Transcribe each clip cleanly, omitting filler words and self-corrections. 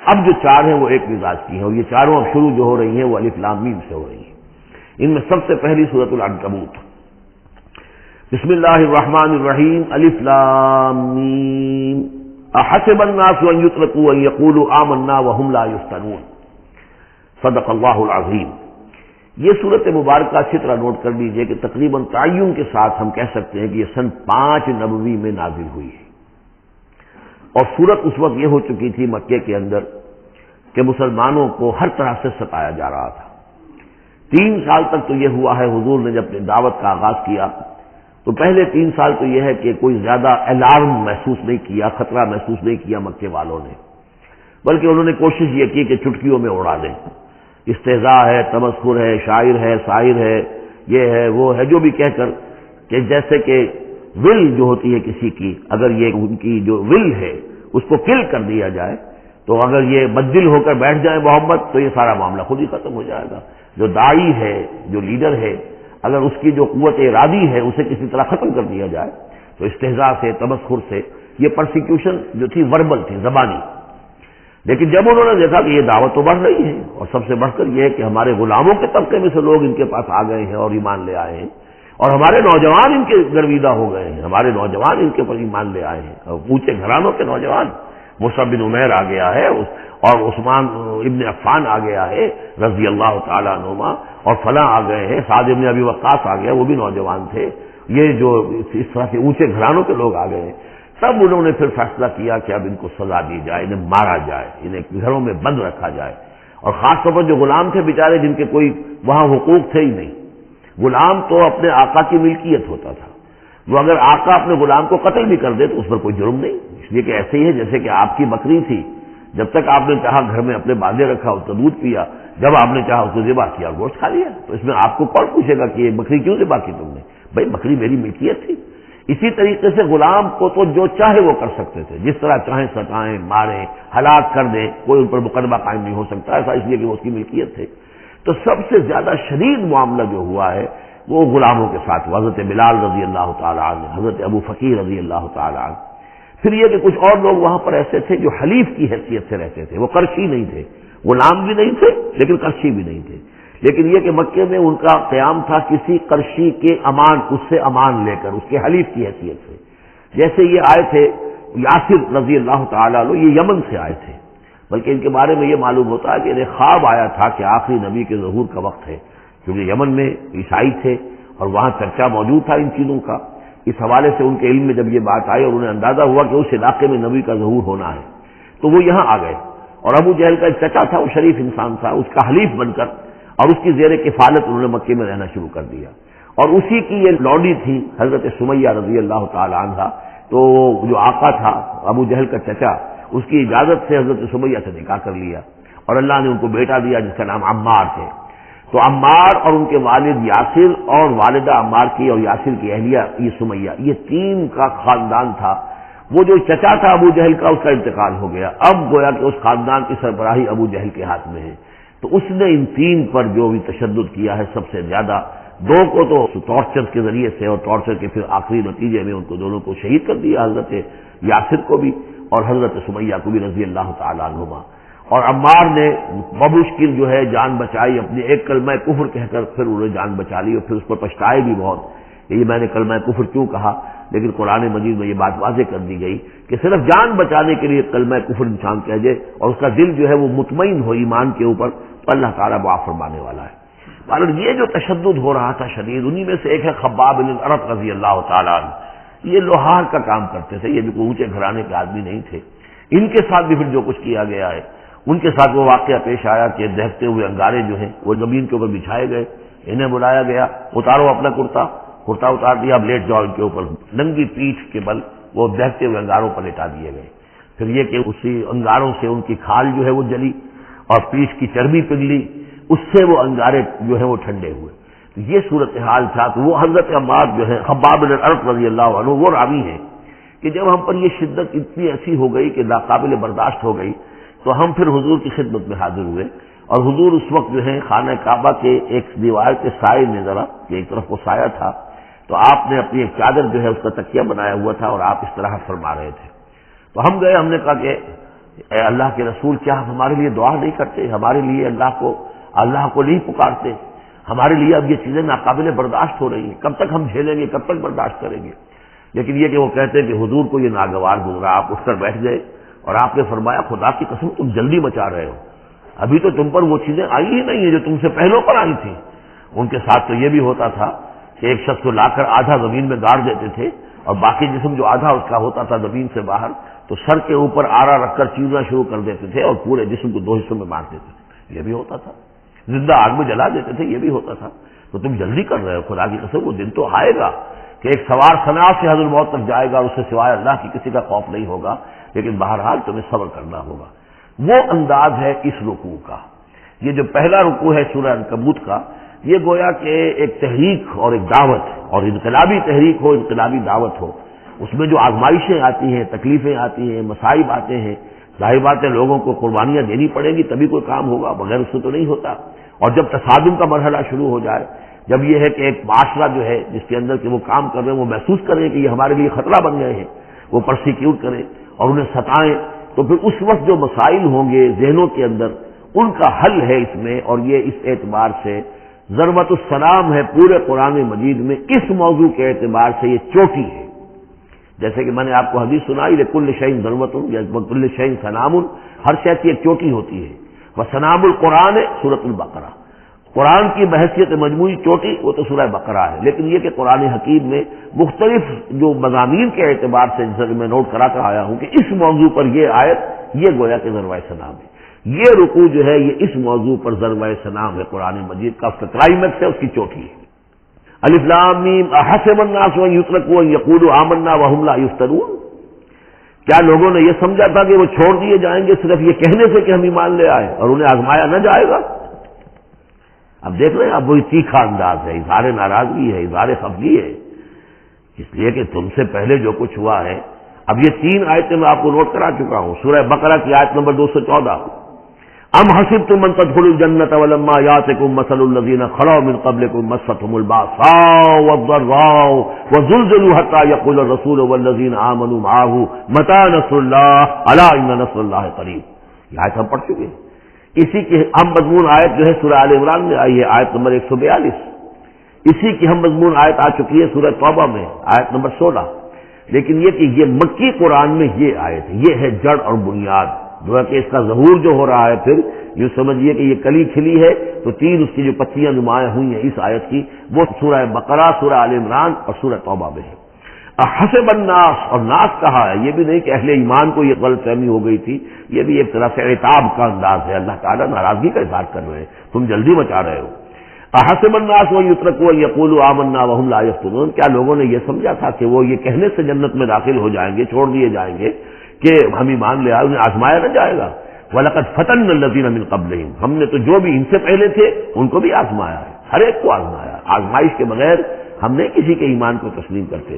اب جو چار ہیں وہ ایک مزاج کی ہیں، اور یہ چاروں اب شروع جو ہو رہی ہیں وہ الف لام میم سے ہو رہی ہیں۔ ان میں سب سے پہلی سورۃ العنکبوت، بسم اللہ الرحمن الرحیم، الف لام میم، احسب الناس ان یترکوا ان یقولوا آمنا وهم لا یفتنون، صدق اللہ العظیم۔ یہ صورت مبارکہ اچھی طرح نوٹ کر لیجئے کہ تقریباً تعین کے ساتھ ہم کہہ سکتے ہیں کہ یہ سن 5 نبوی میں نازل ہوئی ہے، اور صورت اس وقت یہ ہو چکی تھی مکے کے اندر کہ مسلمانوں کو ہر طرح سے ستایا جا رہا تھا۔ 3 سال تک تو یہ ہوا ہے، حضور نے جب اپنی دعوت کا آغاز کیا تو پہلے 3 سال تو یہ ہے کہ کوئی زیادہ الارم محسوس نہیں کیا، خطرہ محسوس نہیں کیا مکے والوں نے، بلکہ انہوں نے کوشش یہ کی کہ چٹکیوں میں اڑا دیں، استہزاء ہے، تمسخر ہے، شاعر ہے، ساحر ہے، یہ ہے وہ ہے، جو بھی کہہ کر کہ جیسے کہ ول جو ہوتی ہے کسی کی، اگر یہ ان کی جو ول ہے اس کو کل کر دیا جائے تو اگر یہ بددل ہو کر بیٹھ جائے محمد تو یہ سارا معاملہ خود ہی ختم ہو جائے گا۔ جو داعی ہے، جو لیڈر ہے، اگر اس کی جو قوت ارادی ہے اسے کسی طرح ختم کر دیا جائے تو استہزاء سے، تمسخر سے، یہ پرسیکیوشن جو تھی وربل تھی، زبانی۔ لیکن جب انہوں نے دیکھا کہ یہ دعوت تو بڑھ رہی ہے، اور سب سے بڑھ کر یہ ہے کہ ہمارے غلاموں کے طبقے میں سے لوگ ان کے پاس آ گئے ہیں اور ایمان لے آئے ہیں، اور ہمارے نوجوان ان کے گرویدہ ہو گئے ہیں، ہمارے نوجوان ان کے پر ایمان لے آئے ہیں، اور اونچے گھرانوں کے نوجوان، مصعب بن عمیر آ گیا ہے، اور عثمان ابن عفان آ گیا ہے رضی اللہ تعالیٰ عنہما، اور فلاں آ گئے ہیں، سعد ابن ابی وقاص آ گیا، وہ بھی نوجوان تھے، یہ جو اس طرح کے اونچے گھرانوں کے لوگ آ گئے ہیں۔ تب انہوں نے پھر فیصلہ کیا کہ اب ان کو سزا دی جائے، انہیں مارا جائے، انہیں گھروں میں بند رکھا جائے، اور خاص طور پر جو غلام تھے بیچارے، جن کے کوئی وہاں حقوق تھے ہی نہیں۔ غلام تو اپنے آقا کی ملکیت ہوتا تھا، وہ اگر آقا اپنے غلام کو قتل بھی کر دے تو اس پر کوئی جرم نہیں، اس لیے کہ ایسے ہی ہے جیسے کہ آپ کی بکری تھی، جب تک آپ نے چاہا گھر میں اپنے باندھے رکھا، اس کا دودھ پیا، جب آپ نے چاہا اس کو ذبح کیا، گوشت کھا لیا، تو اس میں آپ کو کون پوچھے گا کہ یہ بکری کیوں ذبح کی تم نے؟ بھائی بکری میری ملکیت تھی۔ اسی طریقے سے غلام کو تو جو چاہے وہ کر سکتے تھے، جس طرح چاہیں ستائیں، ماریں، ہلاک کر دیں، کوئی ان پر مقدمہ قائم نہیں ہو سکتا، ایسا اس لیے کہ وہ اس کی ملکیت تھے۔ تو سب سے زیادہ شدید معاملہ جو ہوا ہے وہ غلاموں کے ساتھ ہوا، حضرت بلال رضی اللہ تعالیٰ عنہ، حضرت ابو فقیر رضی اللہ تعالیٰ عنہ۔ پھر یہ کہ کچھ اور لوگ وہاں پر ایسے تھے جو حلیف کی حیثیت سے رہتے تھے، وہ قرشی نہیں تھے، غلام بھی نہیں تھے لیکن قرشی بھی نہیں تھے، لیکن یہ کہ مکے میں ان کا قیام تھا کسی قرشی کے امان، اس سے امان لے کر، اس کے حلیف کی حیثیت سے۔ جیسے یہ آئے تھے یاسر رضی اللہ تعالیٰ عنہ، یہ یمن سے آئے تھے، بلکہ ان کے بارے میں یہ معلوم ہوتا ہے کہ انہیں خواب آیا تھا کہ آخری نبی کے ظہور کا وقت ہے، کیونکہ یمن میں عیسائی تھے اور وہاں چرچا موجود تھا ان چیزوں کا۔ اس حوالے سے ان کے علم میں جب یہ بات آئی اور انہیں اندازہ ہوا کہ اس علاقے میں نبی کا ظہور ہونا ہے تو وہ یہاں آ گئے، اور ابو جہل کا ایک چچا تھا، وہ شریف انسان تھا، اس کا حلیف بن کر اور اس کی زیر کفالت انہوں نے مکے میں رہنا شروع کر دیا، اور اسی کی یہ لوڈی تھی حضرت سمیہ رضی اللہ تعالی عنہ۔ تو جو آقا تھا ابو جہل کا چچا، اس کی اجازت سے حضرت سمیہ سے نکاح کر لیا، اور اللہ نے ان کو بیٹا دیا جس کا نام عمار تھے۔ تو عمار اور ان کے والد یاسر اور والدہ عمار کی اور یاسر کی اہلیہ یہ سمیہ، یہ 3 کا خاندان تھا۔ وہ جو چچا تھا ابو جہل کا، اس کا انتقال ہو گیا، اب گویا کہ اس خاندان کی سربراہی ابو جہل کے ہاتھ میں ہے۔ تو اس نے ان 3 پر جو بھی تشدد کیا ہے سب سے زیادہ، 2 کو تو ٹارچر کے ذریعے سے، اور ٹارچر کے پھر آخری نتیجے میں ان کو دونوں کو شہید کر دیا، حضرت یاسر کو بھی اور حضرت سمیہ کو بھی رضی اللہ تعالیٰ عنہما۔ اور عمار نے بمشکل جو ہے جان بچائی، اپنے ایک کلمہ کفر کہہ کر پھر انہوں نے جان بچا لی، اور پھر اس پر پچھتائے بھی بہت کہ یہ میں نے کلمہ کفر کیوں کہا، لیکن قرآن مجید میں یہ بات واضح کر دی گئی کہ صرف جان بچانے کے لیے کلمہ کفر انسان کہہ دے اور اس کا دل جو ہے وہ مطمئن ہو ایمان کے اوپر، تو اللہ تعالیٰ معاف فرمانے والا ہے۔ مگر یہ جو تشدد ہو رہا تھا شدید، انہی میں سے ایک ہے خباب بن الارت رضی اللہ تعالیٰ عنہ۔ یہ لوہار کا کام کرتے تھے، یہ جو کوئی اونچے گھرانے کے آدمی نہیں تھے۔ ان کے ساتھ بھی پھر جو کچھ کیا گیا ہے، ان کے ساتھ وہ واقعہ پیش آیا کہ دہتے ہوئے انگارے جو ہیں وہ زمین کے اوپر بچھائے گئے، انہیں بلایا گیا، اتارو اپنا کرتا اتار دیا، اب لیٹ جاؤ ان کے اوپر، ننگی پیٹھ کے بل وہ دہتے ہوئے انگاروں پر لٹا دیے گئے۔ پھر یہ کہ اسی انگاروں سے ان کی کھال جو ہے وہ جلی اور پیٹھ کی چربی پگھلی، اس سے وہ انگارے جو ہیں وہ ٹھنڈے ہوئے۔ تو یہ صورتحال تھا۔ تو وہ حضرت عمار جو ہے خباب بن الارت رضی اللہ عنہ، وہ راوی ہیں کہ جب ہم پر یہ شدت اتنی ایسی ہو گئی کہ ناقابل برداشت ہو گئی، تو ہم پھر حضور کی خدمت میں حاضر ہوئے، اور حضور اس وقت جو ہے خانہ کعبہ کے ایک دیوار کے سائے میں، ذرا کہ ایک طرف وہ سایہ تھا، تو آپ نے اپنی ایک چادر جو ہے اس کا تکیہ بنایا ہوا تھا اور آپ استراحت فرما رہے تھے۔ تو ہم گئے، ہم نے کہا کہ اے اللہ کے رسول کیا آپ ہمارے لیے دعا نہیں کرتے، ہمارے لیے اللہ کو نہیں پکارتے؟ ہمارے لیے اب یہ چیزیں ناقابل برداشت ہو رہی ہیں، کب تک ہم جھیلیں گے، کب تک برداشت کریں گے؟ لیکن یہ کہ وہ کہتے ہیں کہ حضور کو یہ ناگوار گزرا، آپ اٹھ کر بیٹھ گئے اور آپ نے فرمایا خدا کی قسم تم جلدی مچا رہے ہو، ابھی تو تم پر وہ چیزیں آئی ہی نہیں ہیں جو تم سے پہلوں پر آئی تھیں۔ ان کے ساتھ تو یہ بھی ہوتا تھا کہ ایک شخص کو لا کر آدھا زمین میں گاڑ دیتے تھے اور باقی جسم جو آدھا اس کا ہوتا تھا زمین سے باہر تو سر کے اوپر آرا رکھ کر چیرنا شروع کر دیتے تھے اور پورے جسم کو دو حصوں میں بانٹ دیتے تھے، یہ بھی ہوتا تھا۔ زندہ آگ میں جلا دیتے تھے، یہ بھی ہوتا تھا۔ تو تم جلدی کر رہے ہو، خدا کی قسم وہ دن تو آئے گا کہ ایک سوار صنع سے حضر الموت تک جائے گا، اس سے سوائے اللہ کی کسی کا خوف نہیں ہوگا، لیکن بہرحال تمہیں صبر کرنا ہوگا۔ وہ انداز ہے اس رکوع کا۔ یہ جو پہلا رکوع ہے سورہ عنکبوت کا، یہ گویا کہ ایک تحریک اور ایک دعوت، اور انقلابی تحریک ہو، انقلابی دعوت ہو، اس میں جو آزمائشیں آتی ہیں، تکلیفیں آتی ہیں، مصائب آتے ہیں، ظاہر بات ہے لوگوں کو قربانیاں دینی پڑیں گی تبھی کوئی کام ہوگا، بغیر اس سے تو نہیں ہوتا۔ اور جب تصادم کا مرحلہ شروع ہو جائے، جب یہ ہے کہ ایک معاشرہ جو ہے جس کے اندر کہ وہ کام کر رہے ہیں وہ محسوس کریں کہ یہ ہمارے لیے خطرہ بن گئے ہیں، وہ پرسیکیوٹ کریں اور انہیں ستائیں، تو پھر اس وقت جو مسائل ہوں گے ذہنوں کے اندر ان کا حل ہے اس میں، اور یہ اس اعتبار سے ضربۃ السلام ہے پورے قرآن مجید میں، اس موضوع کے اعتبار سے یہ چوٹی ہے۔ جیسے کہ میں نے آپ کو حدیث سنائی لکل شیء ضربۃ یا لکل شیء سلام، ہر شے کی ایک چوٹی ہوتی ہے، وسلام القرآن سورۃ البقرہ، قرآن کی بحیثیت مجموعی چوٹی وہ تو سورہ بقرہ ہے، لیکن یہ کہ قرآن حکیم میں مختلف جو مضامین کے اعتبار سے جیسے میں نوٹ کرا کر آیا ہوں کہ اس موضوع پر یہ آیت یہ گویا کہ ضربہ سلام ہے، یہ رکوع جو ہے یہ اس موضوع پر ضربہ سلام ہے، قرآن مجید کا اس کا کلائمیکس ہے، اس کی چوٹی ہے۔ الف لام میم احسب الناس ان یترکوا ان یقولوا آمنا وهم لا یفتنون، کیا لوگوں نے یہ سمجھا تھا کہ وہ چھوڑ دیے جائیں گے صرف یہ کہنے سے کہ ہم ایمان لے آئے اور انہیں آزمایا نہ جائے گا؟ اب دیکھ رہے ہیں، اب وہی تیکھا انداز ہے، اظہار ناراضگی ہے، اظہار خفگی ہے، اس لیے کہ تم سے پہلے جو کچھ ہوا ہے۔ اب یہ 3 آیتیں میں آپ کو نوٹ کرا چکا ہوں، سورہ بقرہ کی آیت نمبر 214، ام حسبتم ان تدخلوا الجنة ولما يأتكم مثل الذين خلوا من قبلكم مستهم البأساء والضراء وزلزلوا حتى يقول الرسول والذين آمنوا معه متى نصر الله ألا إن نصر الله قريب۔ یہ آیت ہم پڑھ چکے ہیں، اسی کی ہم مضمون آیت جو ہے سورہ آل عمران میں آئی ہے، آیت نمبر 142، اسی کی ہم مضمون آیت آ چکی ہے سورہ توبہ میں آیت نمبر 16، لیکن یہ کہ یہ مکی قرآن میں یہ آیت ہے، یہ ہے جڑ اور بنیاد، جو ہے کہ اس کا ظہور جو ہو رہا ہے پھر یوں سمجھیے کہ یہ کلی کھلی ہے تو 3 اس کی جو پتیاں نمایاں ہوئی ہیں اس آیت کی، وہ سورہ بقرہ، سورہ آل عمران اور سورہ توبہ میں ہے۔ حسب الناس، اور ناس کہا ہے، یہ بھی نہیں کہ اہل ایمان کو یہ غلط فہمی ہو گئی تھی، یہ بھی ایک طرح سے عتاب کا انداز ہے، اللہ تعالیٰ ناراضگی کا اظہار کر رہے ہیں، تم جلدی مچا رہے ہو۔ احسب الناس ان یترکوا ان یقولوا آمنا وهم لا یفتنون، کیا لوگوں نے یہ سمجھا تھا کہ وہ یہ کہنے سے جنت میں داخل ہو جائیں گے، چھوڑ دیے جائیں گے کہ ہم ایمان لے آئے، انہیں آزمایا نہ جائے گا؟ وَلَقَدْ فَتَنَّا الَّذِينَ مِن قَبْلِهِمْ، ہم نے تو جو بھی ان سے پہلے تھے ان کو بھی آزمایا ہے، ہر ایک کو آزمایا، آزمائش کے بغیر ہم نہیں کسی کے ایمان کو تسلیم کرتے۔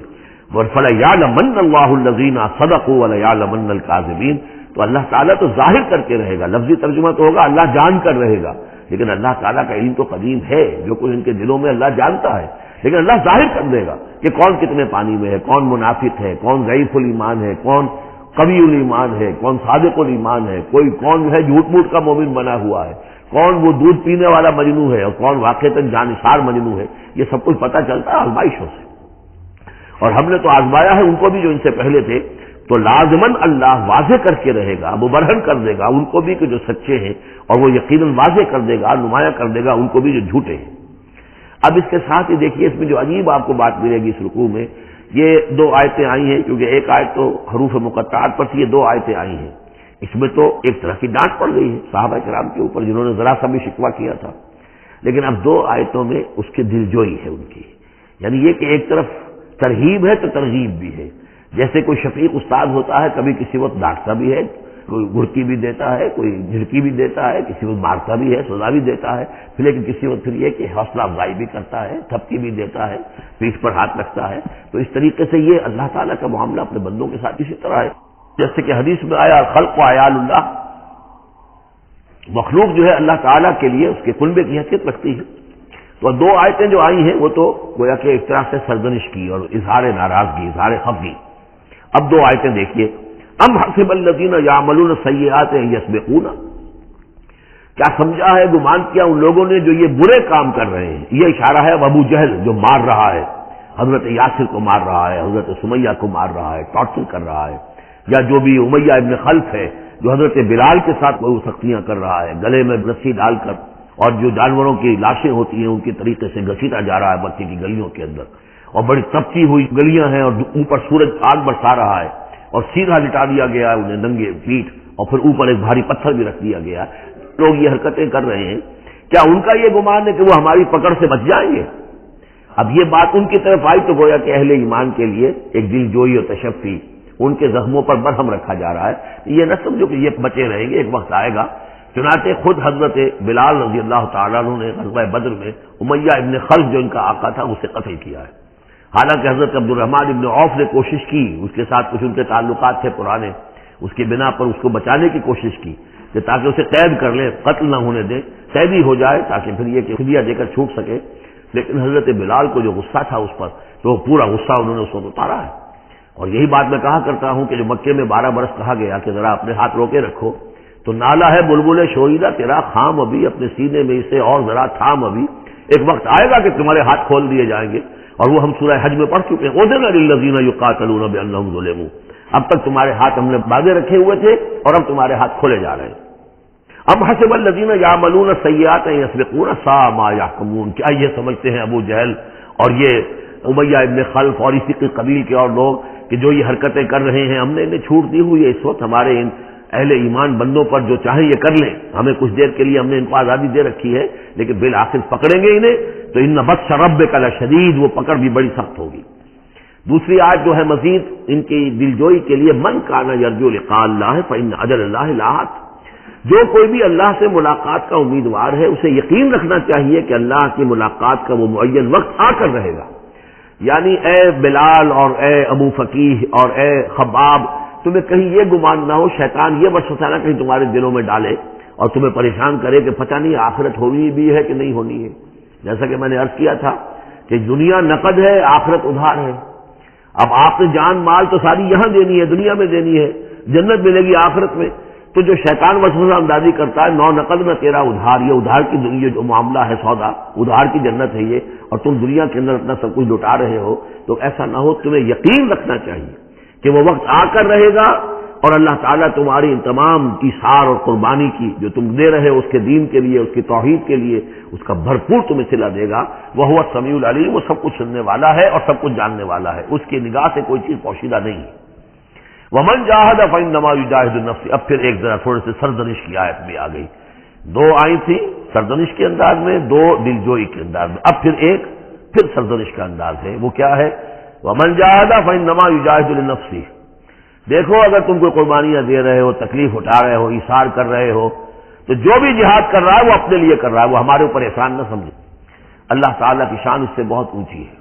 فَلَيَعْلَمَنَّ اللَّهُ الَّذِينَ صَدَقُوا وَلَيَعْلَمَنَّ الْكَاذِبِينَ، تو اللہ تعالیٰ تو ظاہر کر کے رہے گا، لفظی ترجمہ تو ہوگا اللہ جان کر رہے گا، لیکن اللہ تعالیٰ کا علم تو قدیم ہے، جو کچھ ان کے دلوں میں اللہ جانتا ہے، لیکن اللہ ظاہر کر دے گا کہ کون کتنے پانی میں ہے، کون منافق ہے، کون ضعیف الایمان ہے، کون قوی الایمان ہے، کون صادق الایمان ہے، کوئی کون جو ہے جھوٹ موٹ کا مومن بنا ہوا ہے، کون وہ دودھ پینے والا مجنو ہے اور کون واقعتاً جانثار مجنو ہے، یہ سب کچھ پتہ چلتا ہے آزمائشوں سے۔ اور ہم نے تو آزمایا ہے ان کو بھی جو ان سے پہلے تھے، تو لازماً اللہ واضح کر کے رہے گا، مبرہن کر دے گا ان کو بھی کہ جو سچے ہیں، اور وہ یقیناً واضح کر دے گا، نمایاں کر دے گا ان کو بھی جو جھوٹے ہیں۔ اب اس کے ساتھ ہی دیکھیے اس میں جو عجیب آپ کو بات ملے گی اس رکوع میں، یہ 2 آیتیں آئی ہیں، کیونکہ ایک آیت تو حروف مقطعات پر تھی، یہ 2 آیتیں آئی ہیں، اس میں تو ایک طرح کی ڈانٹ پڑ گئی ہے صحابہ کرام کے اوپر جنہوں نے ذرا سا بھی شکوہ کیا تھا، لیکن اب 2 آیتوں میں اس کی دلجوئی ہے ان کی، یعنی یہ کہ ایک طرف ترغیب ہے تو ترغیب بھی ہے، جیسے کوئی شفیق استاد ہوتا ہے کبھی کسی وقت ڈانٹتا بھی ہے، کوئی گھڑکی بھی دیتا ہے، کوئی جھڑکی بھی دیتا ہے، کسی وقت مارتا بھی ہے، سزا بھی دیتا ہے، پھر لیکن کسی وقت پھر یہ کہ حوصلہ افزائی بھی کرتا ہے، تھپکی بھی دیتا ہے، پیٹھ پر ہاتھ رکھتا ہے۔ تو اس طریقے سے یہ اللہ تعالیٰ کا معاملہ اپنے بندوں کے ساتھ اسی طرح ہے، جیسے کہ حدیث میں آیا خلق و عیال اللہ، مخلوق جو ہے اللہ تعالیٰ کے لیے اس کے کنبے کی حیثیت رکھتی ہے۔ تو 2 آیتیں جو آئی ہیں وہ تو گویا کہ ایک طرح سے سرزنش کی اور اظہار ناراضگی، اظہار خفگی۔ اب 2 آیتیں دیکھیے، ام حسب الذین یعملون السیئات ان یسبقونا، کیا سمجھا ہے، گمان کیا ان لوگوں نے جو یہ برے کام کر رہے ہیں. یہ اشارہ ہے ابو جہل جو مار رہا ہے، حضرت یاسر کو مار رہا ہے، حضرت سمیہ کو مار رہا ہے، ٹارچر کر رہا ہے، یا جو بھی امیہ ابن خلف ہے جو حضرت بلال کے ساتھ وہ سختیاں کر رہا ہے، گلے میں رسی ڈال کر، اور جو جانوروں کی لاشیں ہوتی ہیں ان کے طریقے سے گھسیٹا جا رہا ہے مکے کی گلیوں کے اندر، اور بڑی تپتی ہوئی گلیاں ہیں اور اوپر سورج آگ برسا رہا ہے، اور سیدھا لٹا دیا گیا ہے انہیں ننگے پیٹ، اور پھر اوپر ایک بھاری پتھر بھی رکھ دیا گیا. لوگ یہ حرکتیں کر رہے ہیں، کیا ان کا یہ گمان ہے کہ وہ ہماری پکڑ سے بچ جائیں گے؟ اب یہ بات ان کی طرف آئی تو گویا کہ اہل ایمان کے لیے ایک دل جوئی اور تشفی، ان کے زخموں پر مرہم رکھا جا رہا ہے. یہ نہ سمجھو کہ یہ بچے رہیں گے، ایک وقت آئے گا. چنانچہ خود حضرت بلال رضی اللہ تعالیٰ عنہ نے غزوہ بدر میں امیہ ابن خلف جو ان کا آقا تھا اسے قتل کیا ہے. حالانکہ حضرت عبد الرحمن ابن عوف نے کوشش کی، اس کے ساتھ کچھ ان کے تعلقات تھے پرانے، اس کی بنا پر اس کو بچانے کی کوشش کی کہ تاکہ اسے قید کر لیں، قتل نہ ہونے دیں، قیدی ہو جائے تاکہ پھر یہ کہ فدیہ دے کر چھوٹ سکے. لیکن حضرت بلال کو جو غصہ تھا اس پر، تو پورا غصہ انہوں نے اس وقت اتارا ہے. اور یہی بات میں کہا کرتا ہوں کہ جو مکے میں 12 برس کہا گیا کہ ذرا اپنے ہاتھ روکے رکھو، تو نالا ہے بلبل شوریدہ تیرا خام ابھی، اپنے سینے میں اسے اور ذرا تھام ابھی، ایک وقت آئے گا کہ تمہارے ہاتھ کھول دیے جائیں گے. اور وہ ہم سورہ حج میں پڑھ چکے ہیں، اذن للذین یقاتلون بانہم ظلموا، اب تک تمہارے ہاتھ ہم نے باندھے رکھے ہوئے تھے اور اب تمہارے ہاتھ کھولے جا رہے ہیں. ام حسب الذین یعملون السیئات ان یسبقونا ساء ما یحکمون، کیا یہ سمجھتے ہیں ابو جہل اور یہ امیہ ابن خلف اور اسی کے قبیل کے اور لوگ کہ جو یہ حرکتیں کر رہے ہیں ہم نے انہیں چھوٹ دی ہوئی ہے، اس وقت ہمارے ان اہل ایمان بندوں پر جو چاہیں یہ کر لیں، ہمیں کچھ دیر کے لیے ہم نے ان کو آزادی دے رکھی ہے، لیکن بالآخر پکڑیں گے انہیں تو ان بطش ربک لشدید، وہ پکڑ بھی بڑی سخت ہوگی. دوسری آیت جو ہے مزید ان کی دلجوئی کے لیے، من کان یرجو لقاء اللہ فإن اجل اللہ لآت، جو کوئی بھی اللہ سے ملاقات کا امیدوار ہے اسے یقین رکھنا چاہیے کہ اللہ کی ملاقات کا وہ معین وقت آ کر رہے گا. یعنی اے بلال اور اے ابو فقیہ اور اے خباب، تمہیں کہیں یہ گمان نہ ہو شیطان یہ وسوسہ نہ کہیں تمہارے دلوں میں ڈالے اور تمہیں پریشان کرے کہ پتہ نہیں آخرت ہونی بھی ہے کہ نہیں ہونی ہے. جیسا کہ میں نے عرض کیا تھا کہ دنیا نقد ہے، آخرت ادھار ہے. اب آپ نے جان مال تو ساری یہاں دینی ہے، دنیا میں دینی ہے، جنت ملے گی آخرت میں. تو جو شیطان وسوسہ اندازی کرتا ہے نو نقد میں تیرا ادھار، یہ ادھار کی دنیا جو معاملہ ہے، سودا ادھار کی جنت ہے یہ، اور تم دنیا کے اندر اپنا سب کچھ لٹا رہے ہو، تو ایسا نہ ہو. تمہیں یقین رکھنا چاہیے کہ وہ وقت آ کر رہے گا اور اللہ تعالیٰ تمہاری ان تمام ایثار اور قربانی کی جو تم دے رہے ہو اس کے دین کے لیے، اس کی توحید کے لیے، اس کا بھرپور تمہیں صلہ دے گا. وہ هو السمیع العلیم، وہ سب کچھ سننے والا ہے اور سب کچھ جاننے والا ہے، اس کی نگاہ سے کوئی چیز پوشیدہ نہیں ہے. ومن جاہد فانما یجاہد النفس، اب پھر ایک ذرا تھوڑے سے سرزنش کی آیت بھی آ گئی. دو آئی تھی سرزنش کے انداز میں، دو دلجوئی کے انداز میں، اب پھر ایک پھر سرزنش کا انداز ہے. وہ کیا ہے؟ ومن جاہد فانما یجاہد لنفسہ. دیکھو اگر تم کوئی قربانیاں دے رہے ہو، تکلیف اٹھا رہے ہو، ایثار کر رہے ہو، تو جو بھی جہاد کر رہا ہے وہ اپنے لیے کر رہا ہے، وہ ہمارے اوپر احسان نہ سمجھے. اللہ تعالیٰ کی شان اس سے بہت اونچی ہے.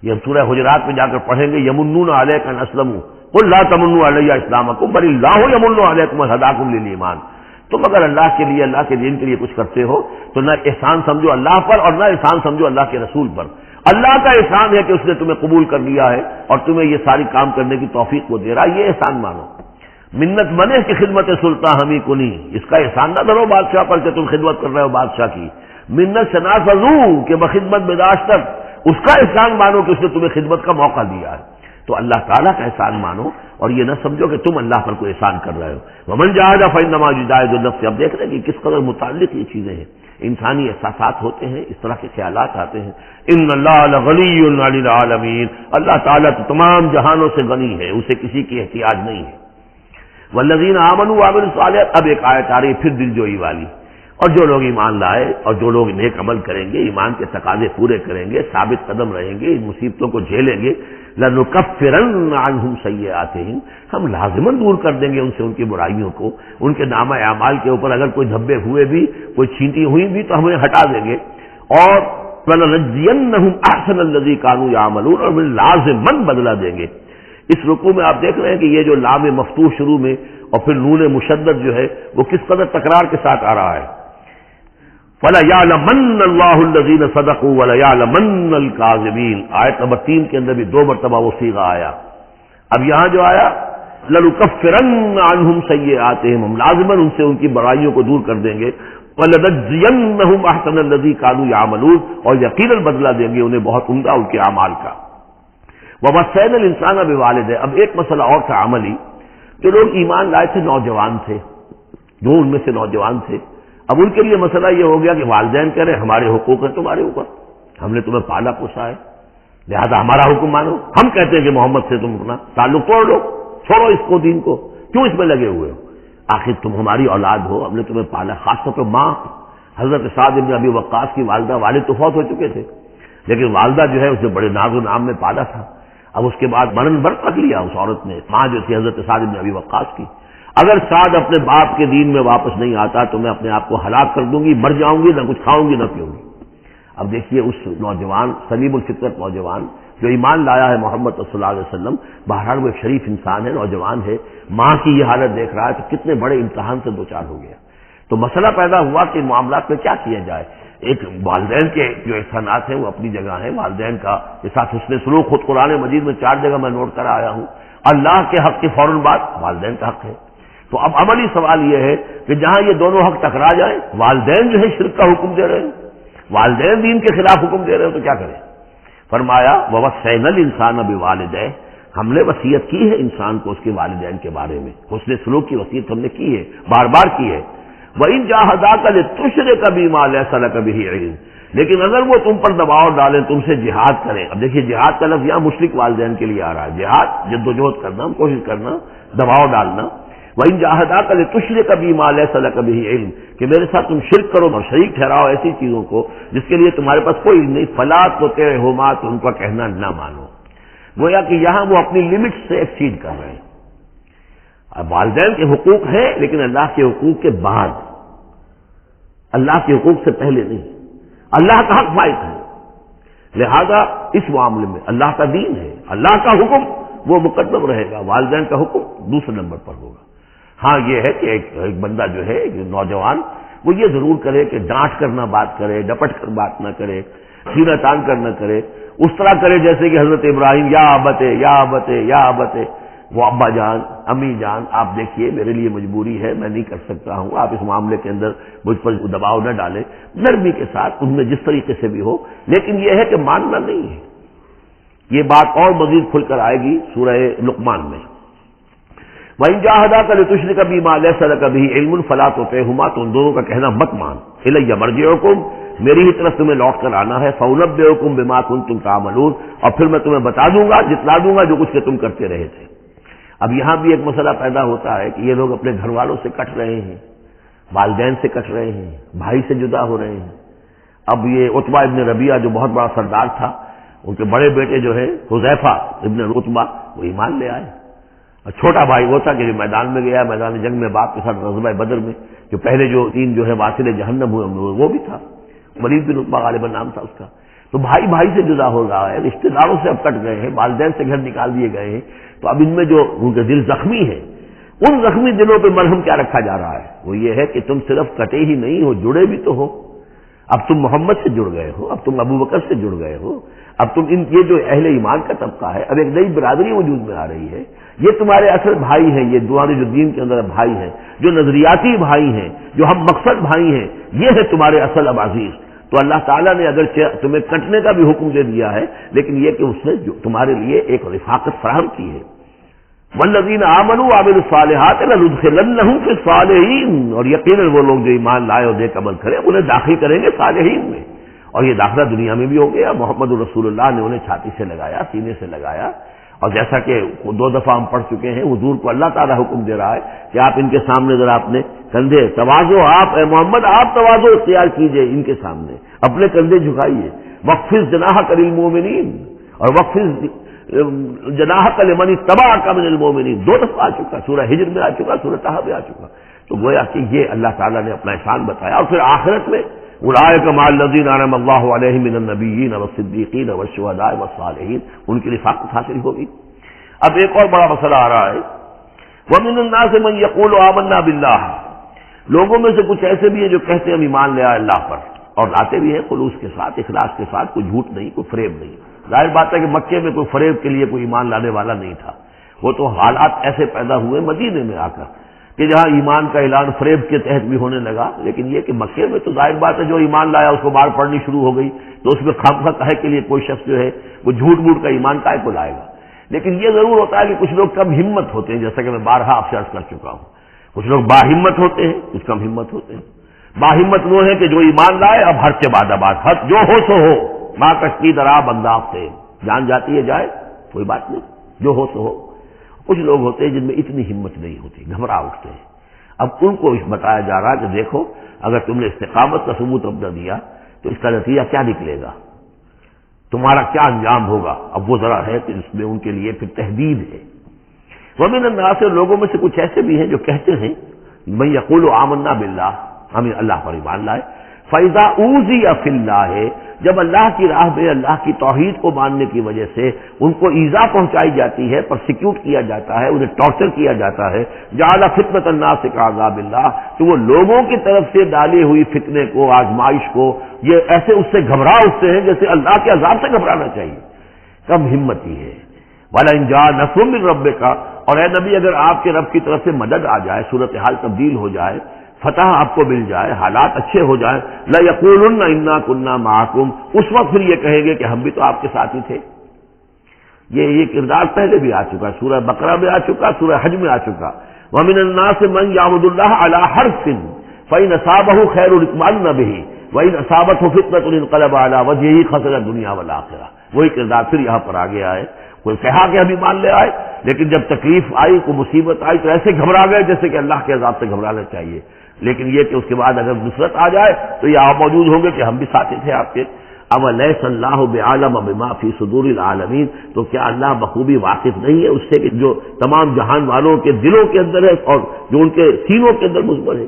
یہ ہم سورہ حجرات میں جا کر پڑھیں گے، یمنون علیک ان اسلموا قل لا تمنوا علی اسلامکم بل اللہ یمن علیکم ان ہداکم للایمان. تم اگر اللہ کے لیے، اللہ کے دین کے لیے کچھ کرتے ہو تو نہ احسان سمجھو اللہ پر اور نہ احسان سمجھو اللہ کے رسول پر. اللہ کا احسان ہے کہ اس نے تمہیں قبول کر لیا ہے اور تمہیں یہ ساری کام کرنے کی توفیق وہ دے رہا ہے، یہ احسان مانو. منت بنے کہ خدمت سلطان ہمیں کنی، اس کا احسان نہ دھرو بادشاہ پر کہ تم خدمت کر رہے ہو بادشاہ کی. منت شناسو کہ بخدمت بداشتک، اس کا احسان مانو کہ اس نے تمہیں خدمت کا موقع دیا ہے. تو اللہ تعالیٰ کا احسان مانو اور یہ نہ سمجھو کہ تم اللہ پر کوئی احسان کر رہے ہو. ومن جاہد فانما یجاہد لنفسہ. اب دیکھ رہے ہیں کہ کس قدر متعلق یہ چیزیں ہیں، انسانی احساسات ہوتے ہیں، اس طرح کے خیالات آتے ہیں. ان اللہ لغنی عن العالمین، اللہ تعالیٰ تو تمام جہانوں سے غنی ہے، اسے کسی کی احتیاج نہیں ہے. والذین آمنوا وعملوا الصالحات، اب ایک آیت آ رہی پھر دلجوئی والی. اور جو لوگ ایمان لائے اور جو لوگ نیک عمل کریں گے، ایمان کے تقاضے پورے کریں گے، ثابت قدم رہیں گے، ان مصیبتوں کو جھیلیں گے، لَنُكَفِّرَنَّ عَنْهُمْ سَيِّئَاتِهِمْ، ہم لازماً دور کر دیں گے ان سے ان کی برائیوں کو. ان کے نامہ اعمال کے اوپر اگر کوئی دھبے ہوئے بھی، کوئی چھینٹی ہوئی بھی تو ہمیں ہٹا دیں گے. اور وَلَنَجْزِيَنَّهُمْ أَحْسَنَ الَّذِي كَانُوا يَعْمَلُونَ، اور لازماً بدلہ دیں گے. اس رکوع میں آپ دیکھ رہے ہیں کہ یہ جو لام مفتوح شروع میں اور پھر نون مشدد جو ہے وہ کس قدر تکرار کے ساتھ آ رہا ہے. وَلَيَعْلَمَنَّ اللَّهُ الَّذِينَ صَدَقُوا وَلَيَعْلَمَنَّ الْكَاذِبِينَ. آیت نمبر 3 کے اندر بھی 2 مرتبہ وہ صیغہ آیا. اب یہاں جو آیا لَنُكَفِّرَنَّ عَنْهُمْ سَيِّئَاتِهِمْ، ہم لازماً ان سے ان کی برائیوں کو دور کر دیں گے، وَلَنَجْزِيَنَّهُمْ أَحْسَنَ الَّذِي كَانُوا يَعْمَلُونَ، اور یقیناً بدلہ دیں گے انہیں بہت عمدہ ان کے اعمال کا۔ وَوَصَّيْنَا الْإِنسَانَ بِوَالِدَيْهِ، اب ایک مسئلہ اور تھا عملی، جو لوگ ایمان لائے تھے نوجوان تھے، جو ان میں سے نوجوان تھے، اب ان کے لیے مسئلہ یہ ہو گیا کہ والدین کہہ رہے ہمارے حقوق ہیں تمہارے اوپر، ہم نے تمہیں پالا پوسا ہے، لہذا ہمارا حکم مانو۔ ہم کہتے ہیں کہ محمد سے تم اپنا تعلق توڑ لو، چھوڑو اس کو، دین کو، کیوں اس میں لگے ہوئے ہو؟ آخر تم ہماری اولاد ہو، ہم نے تمہیں پالا، خاص طور پہ ماں حضرت سعد بن ابی وقاص کی والدہ، والد تو فوت ہو چکے تھے لیکن والدہ جو ہے اسے بڑے ناز و نام میں پالا تھا، اب اس کے بعد مرن برت رکھ لیا اس عورت نے، ماں جو تھی حضرت سعد بن ابی وقاص کی۔ اگر سعد اپنے باپ کے دین میں واپس نہیں آتا تو میں اپنے آپ کو ہلاک کر دوں گی، مر جاؤں گی، نہ کچھ کھاؤں گی نہ پیوں گی۔ اب دیکھیے اس نوجوان سلیم الفطرت نوجوان جو ایمان لایا ہے محمد صلی اللہ علیہ وسلم، بہرحال وہ ایک شریف انسان ہے، نوجوان ہے، ماں کی یہ حالت دیکھ رہا ہے تو کتنے بڑے امتحان سے دوچار ہو گیا۔ تو مسئلہ پیدا ہوا کہ معاملات میں کیا کیا جائے۔ ایک والدین کے جو احسانات ہیں وہ اپنی جگہ ہیں، والدین کا کے ساتھ حسن سلوک خود قرآن مجید میں 4 جگہ میں نوٹ کرا آیا ہوں، اللہ کے حق کے فوراً بعد والدین کا حق ہے۔ تو اب عملی سوال یہ ہے کہ جہاں یہ دونوں حق ٹکرا جائیں، والدین جو ہے شرک کا حکم دے رہے ہیں، والدین دین کے خلاف حکم دے رہے ہیں، تو کیا کریں؟ فرمایا وَوَصَّيْنَا الْإِنسَانَ بِوَالِدَيْهِ، ہم نے وصیت کی ہے انسان کو اس کے والدین کے بارے میں، حسن سلوک کی وصیت ہم نے کی ہے، بار بار کی ہے۔ وَإِن جَاهَدَاكَ لِتُشْرِكَ بِمَا لَيْسَ لَكَ بِهِ عِلْمٌ، لیکن اگر وہ تم پر دباؤ ڈالیں، تم سے جہاد کریں، اب دیکھیے جہاد کا لفظ یہاں مشرک والدین کے لیے آ رہا ہے، جہاد جد و جہد کرنا، کوشش کرنا، دباؤ ڈالنا۔ وَإِن جَاهَدَاكَ لِتُشْرِكَ بِمَا لَيْسَ لَكَ بِهِ عِلْمٌ، کہ میرے ساتھ تم شرک کرو اور شریک ٹھہراؤ ایسی چیزوں کو جس کے لیے تمہارے پاس کوئی علم نہیں، فَلَا تُطِعْهُمَا، تو ان کا کہنا نہ مانو۔ گویا کہ یہاں وہ اپنی لمٹ سے ایکسیڈ کر رہے ہیں۔ اب والدین کے حقوق ہیں لیکن اللہ کے حقوق کے بعد، اللہ کے حقوق سے پہلے نہیں، اللہ کا حق فائد ہے، لہذا اس معاملے میں اللہ کا دین ہے، اللہ کا حکم وہ مقدم رہے گا، والدین کا حکم دوسرے نمبر پر ہوگا۔ ہاں یہ ہے کہ ایک بندہ جو ہے ایک نوجوان وہ یہ ضرور کرے کہ ڈانٹ کر نہ بات کرے، ڈپٹ کر بات نہ کرے، سینہ تان کر نہ کرے، اس طرح کرے جیسے کہ حضرت ابراہیم یا ابتے یا ابتے یا ابتے، وہ ابا جان امی جان آپ دیکھیے میرے لیے مجبوری ہے، میں نہیں کر سکتا ہوں، آپ اس معاملے کے اندر مجھ پر دباؤ نہ ڈالیں، نرمی کے ساتھ ان میں جس طریقے سے بھی ہو، لیکن یہ ہے کہ ماننا نہیں ہے۔ یہ بات اور مزید کھل کر آئے گی سورہ لقمان میں۔ وَإِن جَاهَدَاكَ لِتُشْرِكَ بِمَا لَيْسَ لَكَ بِهِ عِلْمٌ فَلَا تُطِعْهُمَا، تو ان دونوں کا کہنا مت مان۔ إِلَيَّ مَرْجِعُكُمْ، میری ہی طرف تمہیں لوٹ کر آنا ہے، فَأُنَبِّئُكُم بِمَا كُنتُمْ تَعْمَلُونَ، اور پھر میں تمہیں بتا دوں گا، جتلا دوں گا جو کچھ کہ تم کرتے رہے تھے۔ اب یہاں بھی ایک مسئلہ پیدا ہوتا ہے کہ یہ لوگ اپنے گھر والوں سے کٹ رہے ہیں، والدین سے کٹ رہے ہیں، بھائی سے جدا ہو رہے ہیں۔ اب یہ عتبہ ابن ربیعہ جو بہت بڑا سردار تھا، ان کے بڑے بیٹے جو ہے حذیفہ ابن عتبہ، وہ ایمان لے آئے، اور چھوٹا بھائی وہ تھا کہ جو میدان میں گیا، میدان جنگ میں باپ کے ساتھ غزوہ بدر میں، جو پہلے جو 3 جو ہے واصل جہنم ہوئے وہ بھی تھا، ولید بن عتبہ غالباً نام تھا اس کا۔ تو بھائی بھائی سے جدا ہو رہا ہے، رشتہ داروں سے اب کٹ گئے ہیں، والدین سے گھر نکال دیے گئے ہیں، تو اب ان میں جو ان کے دل زخمی ہیں، ان زخمی دلوں پہ مرہم کیا رکھا جا رہا ہے؟ وہ یہ ہے کہ تم صرف کٹے ہی نہیں ہو، جڑے بھی تو ہو۔ اب تم محمد سے جڑ گئے ہو، اب تم ابو بکر سے جڑ گئے ہو، اب تم یہ جو اہل ایمان کا طبقہ ہے، اب ایک نئی برادری وجود میں آ رہی ہے، یہ تمہارے اصل بھائی ہیں، یہ تمہارے جو دین کے اندر بھائی ہیں، جو نظریاتی بھائی ہیں، جو ہم مقصد بھائی ہیں، یہ ہے تمہارے اصل عزیز۔ تو اللہ تعالیٰ نے اگر تمہیں کٹنے کا بھی حکم دے دیا ہے، لیکن یہ کہ اس نے جو تمہارے لیے ایک رفاقت فراہم کی ہے۔ والذین آمنوا وعملوا الصالحات لندخلنہم فی الصالحین، اور یقیناً وہ لوگ جو ایمان لائے اور نیک عمل کرے انہیں داخل کریں گے صالحین میں، اور یہ داخلہ دنیا میں بھی ہو گیا۔ محمد رسول اللہ نے انہیں چھاتی سے لگایا، سینے سے لگایا، اور جیسا کہ 2 دفعہ ہم پڑھ چکے ہیں، حضور کو اللہ تعالیٰ حکم دے رہا ہے کہ آپ ان کے سامنے ذرا اپنے کندھے تواضع، آپ اے محمد آپ تواضع اختیار کیجئے، ان کے سامنے اپنے کندھے جھکائیے۔ وَاخْفِضْ جَنَاحَكَ لِلْمُؤْمِنِينَ، اور وَاخْفِض جناحَكَ لِمَنِ اتَّبَعَكَ مِنَ الْمُؤْمِنِينَ 2 دفعہ آ چکا، سورہ ہجر میں آ چکا، سورہ طہ میں آ چکا۔ تو گویا کہ یہ اللہ تعالیٰ نے اپنا احسان بتایا، اور پھر آخرت میں اولئک مع الذین انعم اللہ علیہم من النبیین والصدیقین والشہداء والصالحین، ان کی رفاقت حاصل ہوگی۔ اب ایک اور بڑا مسئلہ آ رہا ہے، وَمِنَ النَّاسِ مَن يَقُولُ آمَنَّا بِاللَّهِ، لوگوں میں سے کچھ ایسے بھی ہیں جو کہتے ہیں ہم ایمان لے آئے اللہ پر، اور لاتے بھی ہیں خلوص کے ساتھ، اخلاص کے ساتھ، کوئی جھوٹ نہیں، کوئی فریب نہیں۔ ظاہر بات ہے کہ مکے میں کوئی فریب کے لیے کوئی ایمان لانے والا نہیں تھا، وہ تو حالات ایسے پیدا ہوئے مدینے میں آ کر کہ جہاں ایمان کا اعلان فریب کے تحت بھی ہونے لگا، لیکن یہ کہ مکے میں تو ظاہر بات ہے جو ایمان لایا اس کو مار پڑنی شروع ہو گئی، تو اس میں خامخواہ کہے کے لیے کوئی شخص جو ہے وہ جھوٹ موٹ کا ایمان کائے کو لائے گا۔ لیکن یہ ضرور ہوتا ہے کہ کچھ لوگ کم ہمت ہوتے ہیں، جیسا کہ میں بارہا آپ سے عرض کر چکا ہوں، کچھ لوگ باہمت ہوتے ہیں، کچھ کم ہمت ہوتے ہیں۔ باہمت وہ ہے کہ جو ایمان لائے اب ہر سے بعد حد جو ہو سو ہو، ماں کشتی درا بنداخ سے، جان جاتی ہے جائے کوئی بات نہیں، جو ہو سو ہو۔ کچھ لوگ ہوتے ہیں جن میں اتنی ہمت نہیں ہوتی، گھبرا اٹھتے ہیں۔ اب ان کو بتایا جا رہا ہے کہ دیکھو اگر تم نے استقامت کا ثبوت اپنا دیا تو اس کا نتیجہ کیا نکلے گا، تمہارا کیا انجام ہوگا۔ اب وہ ذرا ہے کہ اس میں ان کے لیے پھر تحدید ہے۔ ومن الناس، لوگوں میں سے کچھ ایسے بھی ہیں جو کہتے ہیں من یقول آمنا باللہ، ہم اللہ پر ایمان لائے، فَإِذَا أُوذِيَ فِي اللَّهِ، جب اللہ کی راہ میں اللہ کی توحید کو ماننے کی وجہ سے ان کو ایذا پہنچائی جاتی ہے، پرسیکیوٹ کیا جاتا ہے، انہیں ٹارچر کیا جاتا ہے، جعل فتنة الناس كعذاب اللہ، تو وہ لوگوں کی طرف سے ڈالی ہوئی فتنے کو، آزمائش کو، یہ ایسے اس سے گھبرا اٹھتے ہیں جیسے اللہ کے عذاب سے گھبرانا چاہیے۔ کم ہمتی ہے۔ وَلَئِن جَاءَ نَصْرٌ مِّن رَّبِّكَ، اور اے نبی اگر آپ کے رب کی طرف سے مدد آ جائے، صورتحال تبدیل ہو جائے، فتح آپ کو مل جائے، حالات اچھے ہو جائیں، لَيَقُولُنَّ إِنَّا كُنَّا مَعَكُمْ، اس وقت پھر یہ کہیں گے کہ ہم بھی تو آپ کے ساتھ ہی تھے۔ یہ کردار پہلے بھی آ چکا، سورہ بقرہ میں آ چکا، سورہ حج میں آ چکا۔ وَمِنَ النَّاسِ مَن يَعْبُدُ اللَّهَ عَلَىٰ حَرْفٍ فَإِنْ أَصَابَهُ خَيْرٌ اطْمَأَنَّ بِهِ وَإِنْ أَصَابَتْهُ فِتْنَةٌ انقلب عَلَىٰ وَجْهِهِ خَسِرَ الدُّنْيَا وَالْآخِرَةَ۔ وہی کردار پھر یہاں پر آ گیا ہے۔ کوئی کہا کہ ابھی مان لے آئے، لیکن جب تکلیف آئی، کوئی مصیبت آئی تو ایسے گھبرا گئے جیسے کہ اللہ کے عذاب سے گھبرانا چاہیے، لیکن یہ کہ اس کے بعد اگر نصرت آ جائے تو یہ آپ موجود ہوں گے کہ ہم بھی ساتھی تھے آپ کے۔ اولیس اللہ بعالم بما فی صدور العالمین، تو کیا اللہ بخوبی واقف نہیں ہے اس سے کہ جو تمام جہان والوں کے دلوں کے اندر ہے اور جو ان کے سینوں کے اندر مضمر ہے۔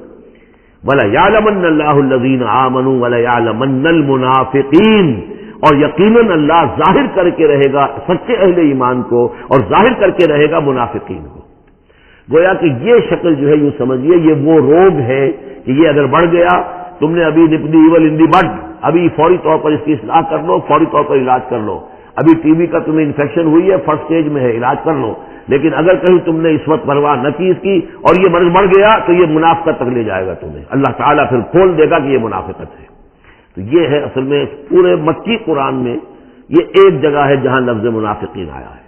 وَلَيَعْلَمَنَّ اللَّهُ الَّذِينَ آمَنُوا وَلَيَعْلَمَنَّ الْمُنَافِقِينَ، اور یقیناً اللہ ظاہر کر کے رہے گا سچے اہل ایمان کو اور ظاہر کر کے رہے گا منافقین کو۔ گویا کہ یہ شکل جو ہے یوں سمجھیے یہ وہ روگ ہے کہ یہ اگر بڑھ گیا، تم نے ابھی نپدی ایول ان دی بڈ، ابھی فوری طور پر اس کی اصلاح کر لو، فوری طور پر علاج کر لو۔ ابھی ٹی بی کا تمہیں انفیکشن ہوئی ہے، فرسٹ سٹیج میں ہے، علاج کر لو۔ لیکن اگر کہیں تم نے اس وقت پرواہ نہ کی اس کی اور یہ مرض بڑھ گیا تو یہ منافقت تک لے جائے گا تمہیں، اللہ تعالیٰ پھر کھول دے گا کہ یہ منافقت ہے۔ تو یہ ہے اصل میں پورے مکی قرآن میں یہ ایک جگہ ہے جہاں لفظ منافقین آیا ہے،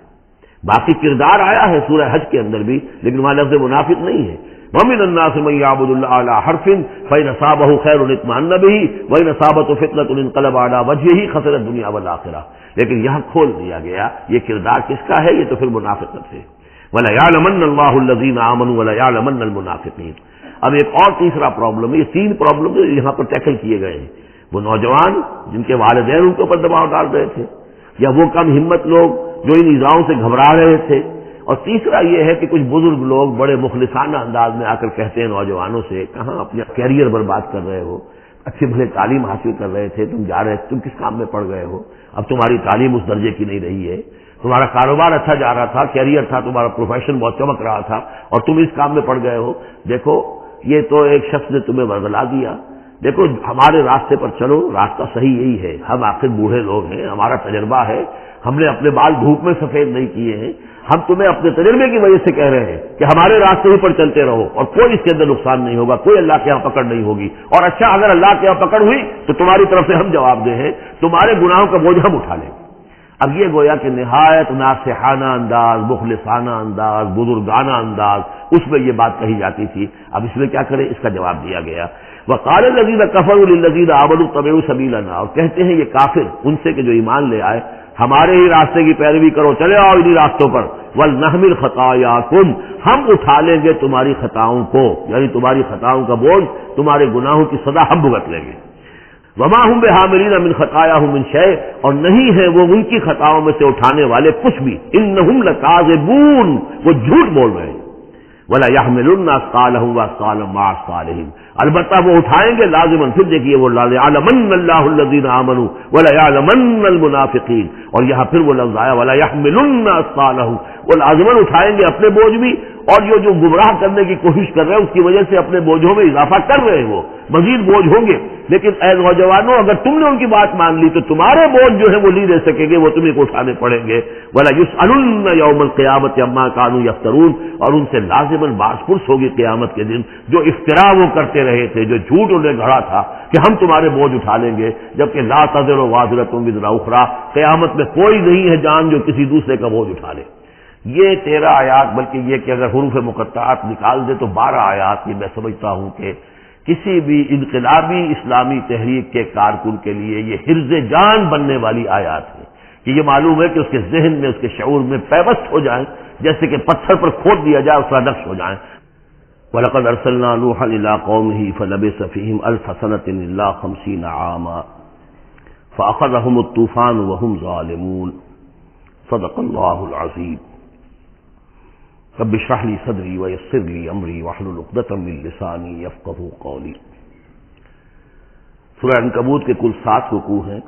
باقی کردار آیا ہے سورہ حج کے اندر بھی، لیکن وہاں لفظ منافق نہیں ہے۔ وَمِنَ النَّاسِ مَن يَعْبُدُ اللَّهَ عَلَىٰ حَرْفٍ فَإِنْ أَصَابَهُ خَيْرٌ اطْمَأَنَّ بِهِ وَإِنْ أَصَابَتْهُ فِتْنَةٌ انقلب عَلَىٰ وَجْهِهِ خَسِرَ الدُّنْيَا وَالْآخِرَةَ، لیکن یہاں کھول دیا گیا یہ کردار کس کا ہے، یہ تو پھر منافقت ہے۔ وَلَيَعْلَمَنَّ اللَّهُ الَّذِينَ آمَنُوا وَلَيَعْلَمَنَّ الْمُنَافِقِينَ۔ اب ایک اور تیسرا پرابلم ہے، یہ تین پرابلم یہاں پر ٹیکل کیے گئے ہیں۔ وہ نوجوان جن کے والدین ان کے اوپر دباؤ ڈال رہے تھے، یا وہ کم ہمت لوگ جو ان ایذاؤں سے گھبرا رہے تھے، اور تیسرا یہ ہے کہ کچھ بزرگ لوگ بڑے مخلصانہ انداز میں آ کر کہتے ہیں نوجوانوں سے، کہاں اپنا کیریئر برباد کر رہے ہو، اچھی بھلے تعلیم حاصل کر رہے تھے، تم جا رہے تم کس کام میں پڑ گئے ہو، اب تمہاری تعلیم اس درجے کی نہیں رہی ہے، تمہارا کاروبار اچھا جا رہا تھا، کیریئر تھا، تمہارا پروفیشن بہت چمک رہا تھا اور تم اس کام میں پڑ گئے ہو۔ دیکھو یہ تو ایک شخص نے تمہیں ورگلا دیا، دیکھو ہمارے راستے پر چلو، راستہ صحیح یہی ہے، ہم آخر بوڑھے لوگ ہیں، ہمارا تجربہ ہے، ہم نے اپنے بال دھوپ میں سفید نہیں کیے ہیں، ہم تمہیں اپنے تجربے کی وجہ سے کہہ رہے ہیں کہ ہمارے راستے ہی پر چلتے رہو اور کوئی اس کے اندر نقصان نہیں ہوگا، کوئی اللہ کے یہاں پکڑ نہیں ہوگی، اور اچھا اگر اللہ کے یہاں پکڑ ہوئی تو تمہاری طرف سے ہم جواب دہ ہیں، تمہارے گناہوں کا بوجھ ہم اٹھا لیں گے۔ اب یہ گویا کہ نہایت ناصحانہ انداز، مخلصانہ انداز، بزرگانہ انداز، اس میں یہ بات کہی جاتی تھی۔ اب اس میں کیا کریں، اس کا جواب دیا گیا، وَقَالَ الَّذِينَ كَفَرُوا لِلَّذِينَ آمَنُوا اتَّبِعُوا سَبِيلَنَا، اور کہتے ہیں یہ کافر ان سے کہ جو ایمان لے آئے، ہمارے ہی راستے کی پیروی کرو، چلے آؤ انہی راستوں پر، وَلْنَحْمِلْ خَطَايَاكُمْ، ہم اٹھا لیں گے تمہاری خطاؤں کو، یعنی تمہاری خطاؤں کا بوجھ، تمہارے گناہوں کی سزا ہم بھگت لیں گے۔ وَمَا هُمْ بِحَامِلِينَ مِنْ خَطَايَاهُم مِّن شَيْءٍ، اور نہیں ہے وہ ان کی خطاؤں میں سے اٹھانے والے کچھ بھی، إِنَّهُمْ لَكَاذِبُونَ، وہ جھوٹ بول رہے ہیں۔ وَلَا يَحْمِلُنَّ أَثْقَالَهُمْ وَأَثْقَالًا مَّعَ أَثْقَالِهِمْ، البتہ وہ اٹھائیں گے لازماً، پھر دیکھیے وہ لَيَعْلَمَنَّ اللَّهُ الَّذِينَ آمَنُوا وَلَيَعْلَمَنَّ الْمُنَافِقِينَ، اور یہاں پھر وہ لفظ آیا وَلَا يَحْمِلُنَّ أَثْقَالَهُمْ، وہ لازماً اٹھائیں گے اپنے بوجھ بھی، اور جو گمراہ کرنے کی کوشش کر رہے ہیں اس کی وجہ سے اپنے بوجھوں میں اضافہ کر رہے ہیں وہ، مزید بوجھ ہوں گے، لیکن اے نوجوانوں اگر تم نے ان کی بات مان لی تو تمہارے بوجھ جو ہے وہ نہیں دے سکیں گے، وہ تمہیں کو اٹھانے پڑیں گے۔ وَلَا يُسْأَلُنَّ يَوْمَ الْقِيَامَةِ عَمَّا كَانُوا يَفْتَرُونَ، اور ان سے لازماً باز پرس ہوگی قیامت کے دن جو افتراء وہ کرتے رہے تھے، جو جھوٹ انہیں گھڑا تھا کہ ہم تمہارے بوجھ اٹھا لیں گے، جبکہ لا تزر وازرۃ وزر اخرى، قیامت میں کوئی نہیں ہے جان جو کسی دوسرے کا بوجھ اٹھا لے۔ یہ 13 آیات، بلکہ یہ کہ اگر حروف مقطعات نکال دے تو 12 آیات، یہ میں سمجھتا ہوں کہ کسی بھی انقلابی اسلامی تحریک کے کارکن کے لیے یہ حرز جان بننے والی آیات ہیں کہ یہ معلوم ہے کہ اس کے ذہن میں، اس کے شعور میں پیوست ہو جائیں، جیسے کہ پتھر پر کھود دیا جائے اس کا نقش ہو جائیں۔ وَلَقَدْ أَرْسَلْنَا نُوحًا إِلَىٰ قَوْمِهِ فَلَبِثَ فِيهِمْ أَلْفَ سَنَةٍ إِلَّا 50 عَامًا فَأَخَذَهُمُ الطُّوفَانُ وَهُمْ ظَالِمُونَ صدق اللہ العظیم۔ رب اشرح لي صدری ويسر لي امری واحلل عقدۃ من لسانی یفقهوا قولی۔ سورہ عنکبوت کے کل 7 رکوع ہیں۔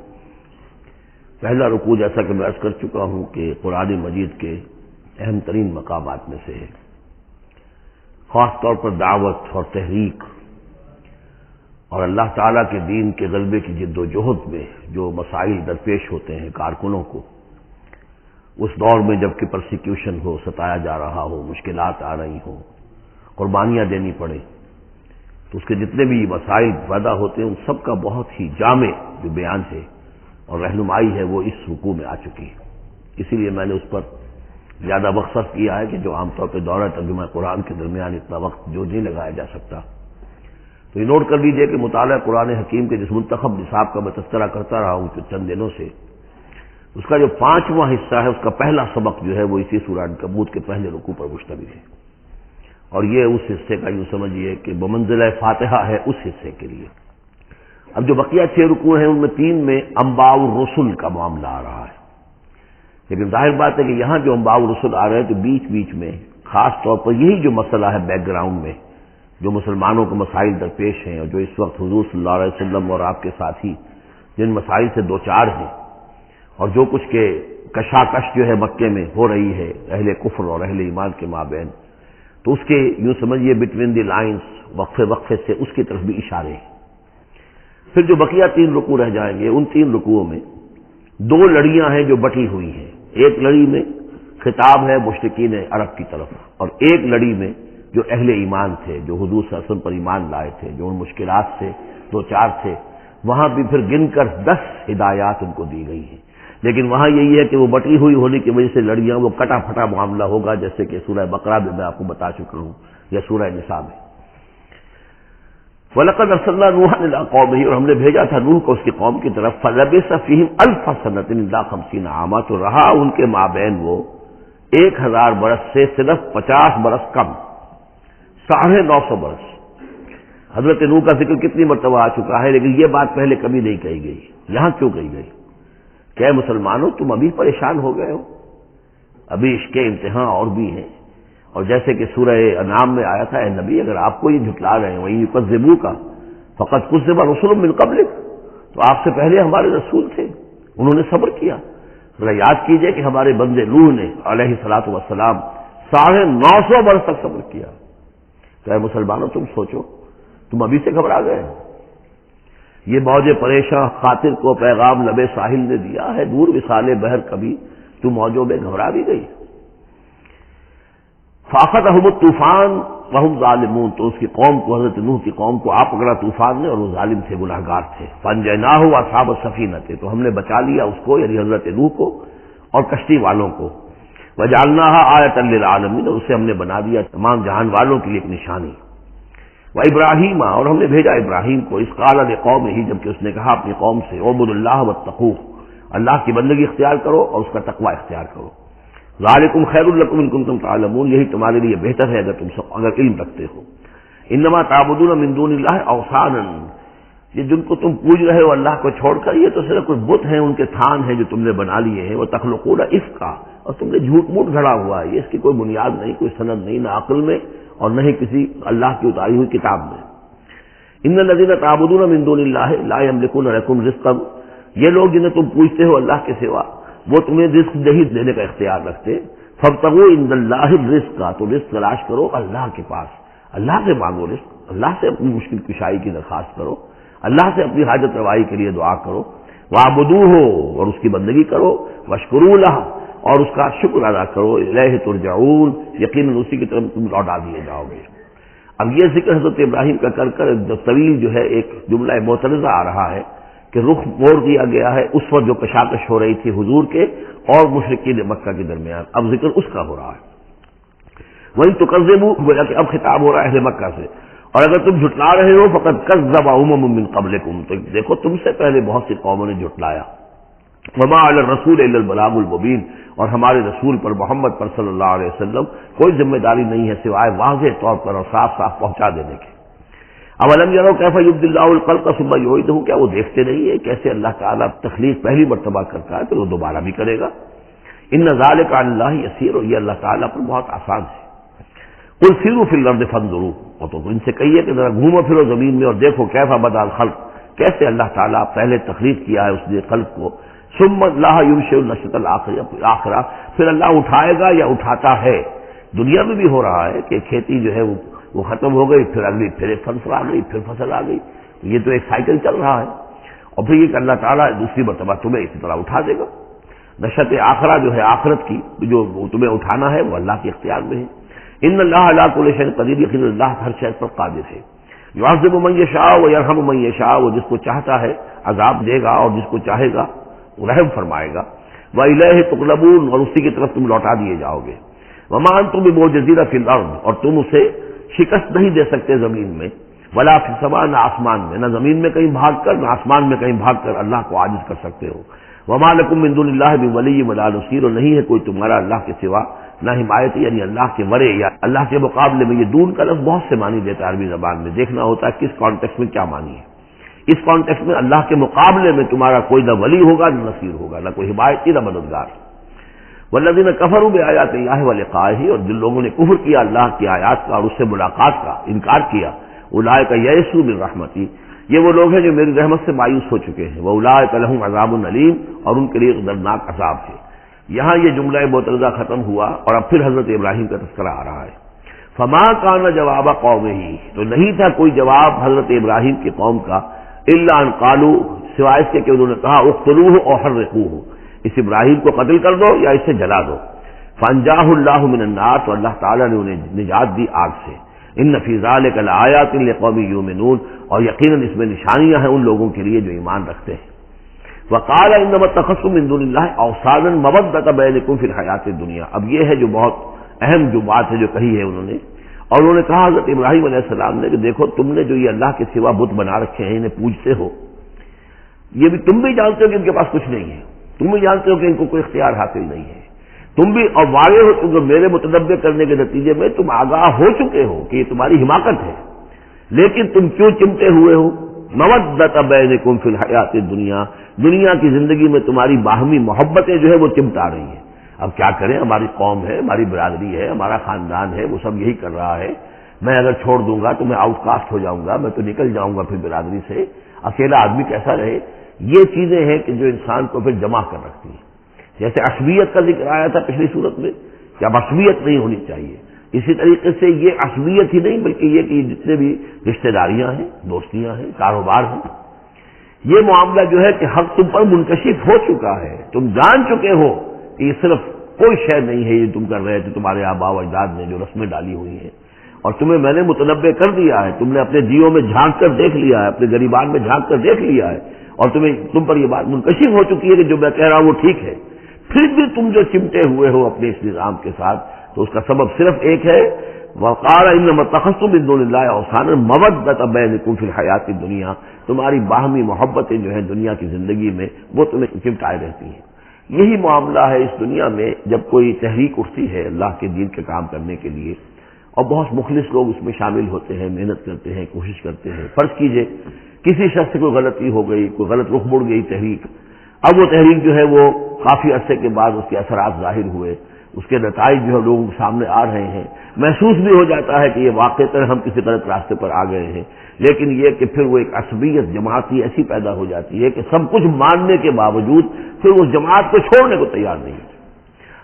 پہلا رکوع جیسا کہ میں عرض کر چکا ہوں کہ قرآن مجید کے اہم ترین مقامات میں سے ہے، خاص طور پر دعوت اور تحریک اور اللہ تعالیٰ کے دین کے غلبے کی جد و جہد میں جو مسائل درپیش ہوتے ہیں کارکنوں کو، اس دور میں جب کہ پرسیکیوشن ہو، ستایا جا رہا ہو، مشکلات آ رہی ہوں، قربانیاں دینی پڑیں، تو اس کے جتنے بھی مسائل پیدا ہوتے ہیں ان سب کا بہت ہی جامع جو بیان ہے اور رہنمائی ہے وہ اس رکوع میں آ چکی ہے۔ اسی لیے میں نے اس پر زیادہ وقت صرف کیا ہے کہ جو عام طور پہ دورہ ترجمہ قرآن کے درمیان اتنا وقت جو نہیں لگایا جا سکتا۔ تو یہ نوٹ کر لیجئے کہ مطالعہ قرآن حکیم کے جس منتخب نصاب کا میں تذکرہ کرتا رہا ہوں چند دنوں سے، اس کا جو 5واں حصہ ہے اس کا پہلا سبق جو ہے وہ اسی سورہ عنکبوت کے پہلے رکوع پر مشتمل ہے، اور یہ اس حصے کا یوں سمجھیے کہ بمنزلہ فاتحہ ہے اس حصے کے لیے۔ اب جو بقیہ 6 رکوع ہیں ان میں 3 میں انباء الرسل کا معاملہ آ رہا ہے، لیکن ظاہر بات ہے کہ یہاں جو انباء الرسل آ رہے ہیں تو بیچ بیچ میں خاص طور پر یہی جو مسئلہ ہے بیک گراؤنڈ میں جو مسلمانوں کو مسائل درپیش ہیں اور جو اس وقت حضور صلی اللہ علیہ وسلم اور آپ کے ساتھی جن مسائل سے دوچار ہیں، اور جو کچھ کے کشاکش جو ہے مکے میں ہو رہی ہے اہل کفر اور اہل ایمان کے مابین، تو اس کے یوں سمجھیے بٹوین دی لائنز وقفے وقفے سے اس کی طرف بھی اشارے ہیں۔ پھر جو بقیہ 3 رکوع رہ جائیں گے ان 3 رکوعوں میں 2 لڑیاں ہیں جو بٹی ہوئی ہیں، ایک لڑی میں خطاب ہے مشرکین عرب کی طرف، اور ایک لڑی میں جو اہل ایمان تھے، جو حضور صلی اللہ علیہ وسلم پر ایمان لائے تھے، جو ان مشکلات سے دوچار تھے، وہاں بھی پھر گن کر 10 ہدایات ان کو دی گئی ہیں۔ لیکن وہاں یہی ہے کہ وہ بٹی ہوئی ہونے کی وجہ سے لڑیاں وہ کٹا پھٹا معاملہ ہوگا، جیسے کہ سورہ بقرہ میں آپ کو بتا چکا ہوں یا سورہ نساء میں۔ وَلَقَدْ أَرْسَلْنَا نُوحًا إِلَىٰ قَوْمِهِ، اور ہم نے بھیجا تھا نوح کو اس کی قوم کی طرف، فَلَبِثَ فِيهِمْ أَلْفَ سَنَةٍ إِلَّا 50 عَامًا، تو رہا ان کے مابین وہ 1000 برس سے صرف 50 برس کم، 950 برس۔ حضرت نوح کا ذکر کتنی مرتبہ آ چکا ہے، لیکن یہ بات پہلے کبھی نہیں کہی گئی، یہاں کیوں کہی گئی؟ کہ اے مسلمانوں تم ابھی پریشان ہو گئے ہو، ابھی اس کے امتحان اور بھی ہیں، اور جیسے کہ سورہ انعام میں آیا تھا، اے نبی اگر آپ کو یہ جھٹلا رہے ہیں وہیں یکذبوک فقد کذب رسل من قبلک، تو آپ سے پہلے ہمارے رسول تھے انہوں نے صبر کیا۔ ذرا یاد کیجئے کہ ہمارے بندے نوح نے علیہ الصلوۃ والسلام 950 برس تک صبر کیا۔ تو اے مسلمانوں تم سوچو، تم ابھی سے گھبرا گئے؟ یہ موج پریشاں خاطر کو پیغام لبے ساحل نے دیا ہے، دور وصال بحر کبھی تو موجوں میں گھبرا بھی گئی۔ فاخذہم الطوفان وہم ظالمون، تو اس کی قوم کو، حضرت نوح کی قوم کو آ پکڑا طوفان نے اور وہ ظالم تھے، گنہگار تھے۔ فانجیناہ واصحاب السفینہ، تو ہم نے بچا لیا اس کو یعنی حضرت نوح کو اور کشتی والوں کو۔ وجعلناها آیۃ للعالمین، اور اسے ہم نے بنا دیا تمام جہان والوں کے لیے ایک نشانی۔ وابراہیم، اور ہم نے بھیجا ابراہیم کو، اس قال لقومہ، جبکہ اس نے کہا اپنی قوم سے، اعبدوا اللہ واتقوہ، اللہ کی بندگی اختیار کرو اور اس کا تقوی اختیار کرو۔ ذالکم خیر لکم ان کنتم تعلمون، یہی تمہارے لیے بہتر ہے اگر علم رکھتے ہو۔ انما تعبدون من دون اللہ اوثانا، یہ جن کو تم پوج رہے ہو اللہ کو چھوڑ کر، یہ تو صرف کوئی بت ہیں، ان کے تھان ہیں جو تم نے بنا لیے ہیں۔ وتخلقون افکا، اور تم نے جھوٹ موٹ گھڑا ہوا ہے، یہ اس کی کوئی بنیاد نہیں، کوئی سند نہیں، نہ عقل میں اور نہ ہی کسی اللہ کی اتاری ہوئی کتاب میں۔ ان الذین تعبدون من دون اللہ لا یملکون لکم رزقا، یہ لوگ جنہیں تم پوجتے ہو اللہ کے سوا وہ تمہیں رزق نہیں دینے کا اختیار رکھتے۔ فابتغوا عند اللہ الرزق، تو رزق تلاش کرو اللہ کے پاس، اللہ سے مانگو رزق۔ اللہ سے اپنی مشکل کشائی کی درخواست کرو، اللہ سے اپنی حاجت روائی کے لیے دعا کرو، وَاعْبُدُوهُ اور اس کی بندگی کرو، وَاشْكُرُوا لَهُ اور اس کا شکر ادا کرو، الیہ ترجعون یقیناً اسی کی طرف تم لوٹا دیے جاؤ گے۔ اب یہ ذکر حضرت ابراہیم کا کر کر طویل جو ہے ایک جملہ معترضہ آ رہا ہے کہ رخ موڑ دیا گیا ہے اس وقت جو کشاکش ہو رہی تھی حضور کے اور مشرکین مکہ کے درمیان، اب ذکر اس کا ہو رہا ہے۔ وَإِن تُكَذِّبُوا گویا کہ اب خطاب ہو رہا ہے اہل مکہ سے، اور اگر تم جھٹلا رہے ہو فقد کذب امم من قبلکم، تو دیکھو تم سے پہلے بہت سی قوموں نے جھٹلایا، وما علی الرسول الا البلاغ المبین، اور ہمارے رسول پر محمد پر صلی اللہ علیہ وسلم کوئی ذمہ داری نہیں ہے سوائے واضح طور پر اور صاف صاف پہنچا دینے کی۔ اولم یروا کیف یبدی اللہ الخلق ثم یعیدہ، کیا وہ دیکھتے نہیں ہے کیسے اللہ تعالیٰ تخلیق پہلی مرتبہ کرتا ہے پھر وہ دوبارہ بھی کرے گا۔ ان ذلک علی اللہ یسیر، اور یہ اللہ تعالیٰ پر بہت آسان ہے۔ قل سیروا فی الارض فانظروا، اور تو ان سے کہیے کہ ذرا گھومو پھرو زمین میں اور دیکھو کیف بدأ الخلق، کیسے اللہ تعالیٰ پہلے تخلیق کیا ہے اس نے خلق کو، ثم اللہ ينشئ النشأة الآخرہ، پھر اللہ اٹھائے گا یا اٹھاتا ہے۔ دنیا میں بھی ہو رہا ہے کہ کھیتی جو ہے وہ ختم ہو گئی، پھر اگلی پھر ایک فصل آ گئی، پھر فصل آ گئی، یہ تو ایک سائیکل چل رہا ہے، اور پھر یہ کہ اللہ تعالیٰ دوسری مرتبہ تمہیں اسی طرح اٹھا دے گا۔ نشأۃ آخرہ جو ہے آخرت کی جو تمہیں اٹھانا ہے وہ اللہ کے اختیار میں ہے۔ ان اللہ علی کل شیء قدیر، یقیناً اللہ ہر شے پر قادر ہے۔ یعذب من یشاء ویرحم من یشاء، وہ جس کو چاہتا ہے عذاب دے گا اور جس کو چاہے گا رحم فرمائے گا۔ وإلیہ تقلبون، اور اسی کی طرف تم لوٹا دیے جاؤ گے۔ وما انتم بمعجزین فی الارض، اور تم اسے شکست نہیں دے سکتے زمین میں، ولا فی السماء، نہ آسمان میں، نہ زمین میں کہیں بھاگ کر نہ آسمان میں کہیں بھاگ کر اللہ کو عاجز کر سکتے ہو۔ وما لکم من دون اللہ من ولی ولا نصیر، اور نہیں ہے کوئی تمہارا اللہ کے سوا نہ حمایتی، یعنی اللہ کے ورے یا اللہ کے مقابلے میں۔ یہ دون کا لفظ بہت سے معنی دیتا ہے عربی زبان میں، دیکھنا ہوتا ہے کس کانٹیکسٹ میں کیا معنی ہے۔ اس کانٹیکسٹ میں اللہ کے مقابلے میں تمہارا کوئی نہ ولی ہوگا نہ نصیر ہوگا، نہ کوئی حمایتی نہ مددگار۔ والذین کفروا بآیات اللہ ولقائہ، اور جن لوگوں نے کفر کیا اللہ کی آیات کا اور اس سے ملاقات کا انکار کیا، اولئک یئسوا من رحمتی، یہ وہ لوگ ہیں جو میری رحمت سے مایوس ہو چکے ہیں۔ واولئک لہم عذاب علیم، اور ان کے لیے ایک دردناک عذاب ہے۔ یہاں یہ جملہ معترضہ ختم ہوا اور اب پھر حضرت ابراہیم کا تذکرہ آ رہا ہے۔ فما کان جواب قومہ، تو نہیں تھا کوئی جواب حضرت ابراہیم کی قوم کا، الا ان قالوا، سوائے اس کے کہ انہوں نے کہا اقتلوہ او حرقوہ، اس ابراہیم کو قتل کر دو یا اسے جلا دو۔ فانجاہ اللہ من النار، تو اللہ تعالیٰ نے انہیں نجات دی آگ سے۔ ان فی ذلک لآیات لقوم یؤمنون، اور یقیناً اس میں نشانیاں ہیں ان لوگوں کے لیے جو ایمان رکھتے ہیں۔ وقال انما اتخذتم من دون اللہ اوثانا مودۃ بینکم فی الحیاۃ الدنیا، اب یہ ہے جو بہت اہم جو بات ہے جو کہی ہے انہوں نے، اور انہوں نے کہا حضرت ابراہیم علیہ السلام نے کہ دیکھو تم نے جو یہ اللہ کے سوا بت بنا رکھے ہیں انہیں پوجتے ہو، یہ بھی تم بھی جانتے ہو کہ ان کے پاس کچھ نہیں ہے، تم بھی جانتے ہو کہ ان کو کوئی اختیار حاصل نہیں ہے، تم بھی اور واقع ہو کیونکہ میرے متنبع کرنے کے نتیجے میں تم آگاہ ہو چکے ہو کہ یہ تمہاری حماقت ہے، لیکن تم کیوں چمٹے ہوئے ہو؟ مودۃ بینکم فی الحیاۃ الدنیا، دنیا کی زندگی میں تمہاری باہمی محبتیں جو ہے وہ چمٹا رہی ہیں۔ اب کیا کریں، ہماری قوم ہے، ہماری برادری ہے، ہمارا خاندان ہے، وہ سب یہی کر رہا ہے، میں اگر چھوڑ دوں گا تو میں آؤٹ کاسٹ ہو جاؤں گا، میں تو نکل جاؤں گا پھر برادری سے، اکیلا آدمی کیسا رہے۔ یہ چیزیں ہیں کہ جو انسان کو پھر جمع کر رکھتی ہیں۔ جیسے عصبیت کا ذکر آیا تھا پچھلی صورت میں کہ اب عصبیت نہیں ہونی چاہیے، اسی طریقے سے یہ عصبیت ہی نہیں بلکہ یہ کہ جتنے بھی رشتہ داریاں ہیں، دوستیاں ہیں، کاروبار ہیں، یہ معاملہ جو ہے کہ حق تم پر منکشف ہو چکا ہے، تم جان چکے ہو کہ یہ صرف کوئی شے نہیں ہے یہ تم کر رہے تھے، تمہارے آباء و اجداد نے جو رسمیں ڈالی ہوئی ہیں، اور تمہیں میں نے متنبع کر دیا ہے، تم نے اپنے جیوں میں جھانک کر دیکھ لیا ہے، اپنے گریبان میں جھانک کر دیکھ لیا ہے، اور تم پر یہ بات منکشف ہو چکی ہے کہ جو میں کہہ رہا ہوں وہ ٹھیک ہے، پھر بھی تم جو چمٹے ہوئے ہو اپنے اس نظام کے ساتھ، تو اس کا سبب صرف ایک ہے، وقال انما اتخذتم من دون اللہ اوثانا مودۃ بینکم فی الحیاۃ الدنیا، تمہاری باہمی محبتیں جو ہیں دنیا کی زندگی میں وہ تمہیں چمٹائے رہتی ہیں۔ یہی معاملہ ہے اس دنیا میں جب کوئی تحریک اٹھتی ہے اللہ کے دین کے کام کرنے کے لیے، اور بہت مخلص لوگ اس میں شامل ہوتے ہیں، محنت کرتے ہیں، کوشش کرتے ہیں۔ فرض کیجئے کسی شخص سے کوئی غلطی ہو گئی، کوئی غلط رخ مڑ گئی تحریک، اب وہ تحریک جو ہے وہ کافی عرصے کے بعد اس کے اثرات ظاہر ہوئے، اس کے نتائج جو ہے لوگوں کے سامنے آ رہے ہیں، محسوس بھی ہو جاتا ہے کہ یہ واقعتاً ہم کسی غلط راستے پر آ گئے ہیں، لیکن یہ کہ پھر وہ ایک عصبیت جماعتی ایسی پیدا ہو جاتی ہے کہ سب کچھ ماننے کے باوجود پھر اس جماعت کو چھوڑنے کو تیار نہیں۔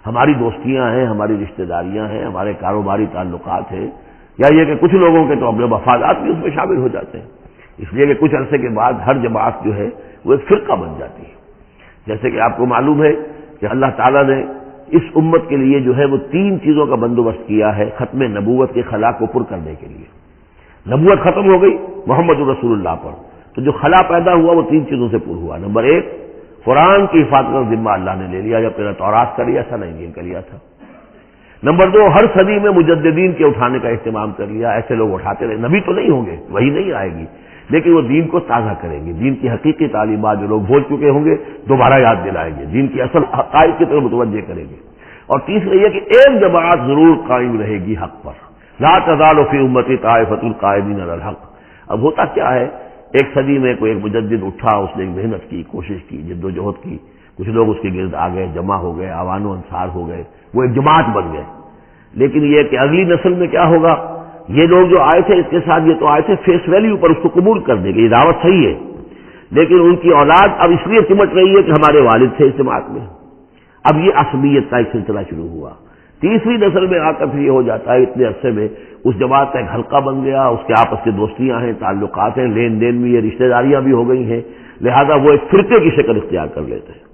ہماری دوستیاں ہیں، ہماری رشتہ داریاں ہیں، ہمارے کاروباری تعلقات ہیں، یا یہ کہ کچھ لوگوں کے تو اپنے مفادات بھی اس میں شامل ہو جاتے ہیں، اس لیے کہ کچھ عرصے کے بعد ہر جماعت جو ہے وہ ایک فرقہ بن جاتی ہے۔ جیسے کہ آپ کو معلوم ہے کہ اللہ تعالیٰ نے اس امت کے لیے جو ہے وہ 3 چیزوں کا بندوبست کیا ہے ختم نبوت کے خلا کو پر کرنے کے لیے۔ نبوت ختم ہو گئی محمد رسول اللہ پر، تو جو خلا پیدا ہوا وہ 3 چیزوں سے پر ہوا۔ نمبر 1، قرآن کی حفاظت کا ذمہ اللہ نے لے لیا، جب پہلے تورات کا لیا تھا نہ انجیل کا لیا تھا۔ نمبر 2، ہر صدی میں مجددین کے اٹھانے کا اہتمام کر لیا، ایسے لوگ اٹھاتے رہے، نبی تو نہیں ہوں گے، وہی نہیں آئے گی، لیکن وہ دین کو تازہ کریں گے، دین کی حقیقی تعلیمات جو لوگ بھول چکے ہوں گے دوبارہ یاد دلائیں گے، دین کی اصل حقائق کی طرف متوجہ کریں گے۔ اور تیسرا یہ کہ ایک جماعت ضرور قائم رہے گی حق پر، لا تزال فی امتی طائفۃ قائمین علی الحق۔ اب ہوتا کیا ہے، ایک صدی میں کوئی ایک مجدد اٹھا، اس نے محنت کی، کوشش کی، جد و جہد کی، کچھ لوگ اس کے گرد آ گئے، جمع ہو گئے، آوان و انصار ہو گئے، وہ ایک جماعت بن گئے۔ لیکن یہ کہ اگلی نسل میں کیا ہوگا، یہ لوگ جو آئے تھے اس کے ساتھ یہ تو آئے تھے فیس ویلیو پر، اس کو قبول کرنے کے، یہ دعوت صحیح ہے، لیکن ان کی اولاد اب اس لیے سمٹ رہی ہے کہ ہمارے والد تھے اس جماعت میں۔ اب یہ عصبیت کا ایک سلسلہ شروع ہوا۔ تیسری نسل میں آ کر پھر یہ ہو جاتا ہے اتنے عرصے میں اس جماعت کا ایک حلقہ بن گیا، اس کے آپس کے دوستیاں ہیں، تعلقات ہیں، لین دین بھی ہے، رشتہ داریاں بھی ہو گئی ہیں، لہذا وہ ایک فرقے کی شکل اختیار کر لیتے ہیں۔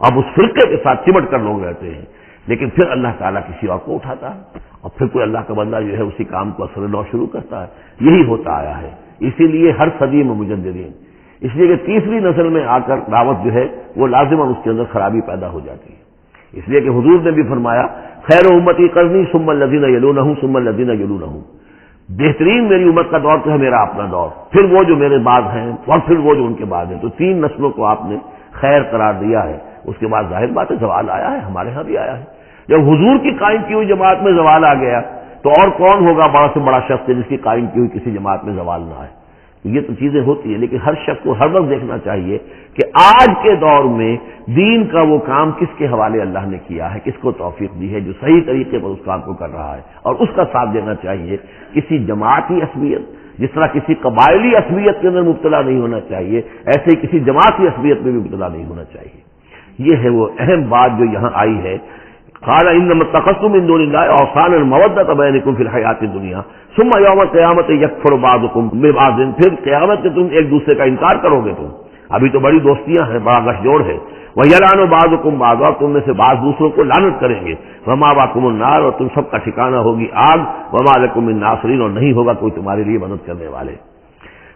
اب اس فرقے کے ساتھ چمٹ کر لوگ رہتے ہیں، لیکن پھر اللہ تعالیٰ کسی اور کو اٹھاتا ہے اور پھر کوئی اللہ کا بندہ جو ہے اسی کام کو اثر نو شروع کرتا ہے۔ یہی ہوتا آیا ہے، اسی لیے ہر صدی میں مجددین، اس لیے کہ تیسری نسل میں آ کر دعوت جو ہے وہ لازماً اس کے اندر خرابی پیدا ہو جاتی ہے۔ اس لیے کہ حضور نے بھی فرمایا خیر امتی قرنی ثم الذین یلونہم ثم الذین یلونہم، بہترین میری امت کا دور تو ہے میرا اپنا دور، پھر وہ جو میرے بعد ہیں اور پھر وہ جو ان کے بعد ہیں، تو 3 نسلوں کو آپ نے خیر قرار دیا ہے۔ اس کے بعد ظاہر بات ہے زوال آیا ہے، ہمارے ہاں بھی آیا ہے۔ جب حضور کی قائم کی ہوئی جماعت میں زوال آ گیا تو اور کون ہوگا بڑا سے بڑا شخص جس کی قائم کی ہوئی کسی جماعت میں زوال نہ آئے۔ یہ تو چیزیں ہوتی ہیں، لیکن ہر شخص کو ہر وقت دیکھنا چاہیے کہ آج کے دور میں دین کا وہ کام کس کے حوالے اللہ نے کیا ہے، کس کو توفیق دی ہے جو صحیح طریقے پر اس کام کو کر رہا ہے، اور اس کا ساتھ دینا چاہیے۔ کسی جماعتی عصبیت، جس طرح کسی قبائلی عصبیت کے اندر مبتلا نہیں ہونا چاہیے، ایسے ہی کسی جماعتی عصبیت میں بھی مبتلا نہیں ہونا چاہیے۔ یہ ہے وہ اہم بات جو یہاں آئی ہے۔ قال انما اتخذتم من دون الله اوثانا المودۃ بینکم فی الحیات الدنیا ثم یوم القیامت یکفر بعضکم ببعض، پھر قیامت میں تم ایک دوسرے کا انکار کرو گے، تم ابھی تو بڑی دوستیاں ہیں، بڑا گٹھ جوڑ ہے۔ وَيَلْعَنُ بَعْضُكُمْ بَعْضًا، تم میں سے بعض دوسروں کو لعنت کریں گے۔ وَمَأْوَاكُمُ النَّارُ، اور تم سب کا ٹھکانہ ہوگی آگ۔ وَمَا لَكُم مِّن نَّاصِرِينَ، اور نہیں ہوگا کوئی تمہارے لیے مدد کرنے والے۔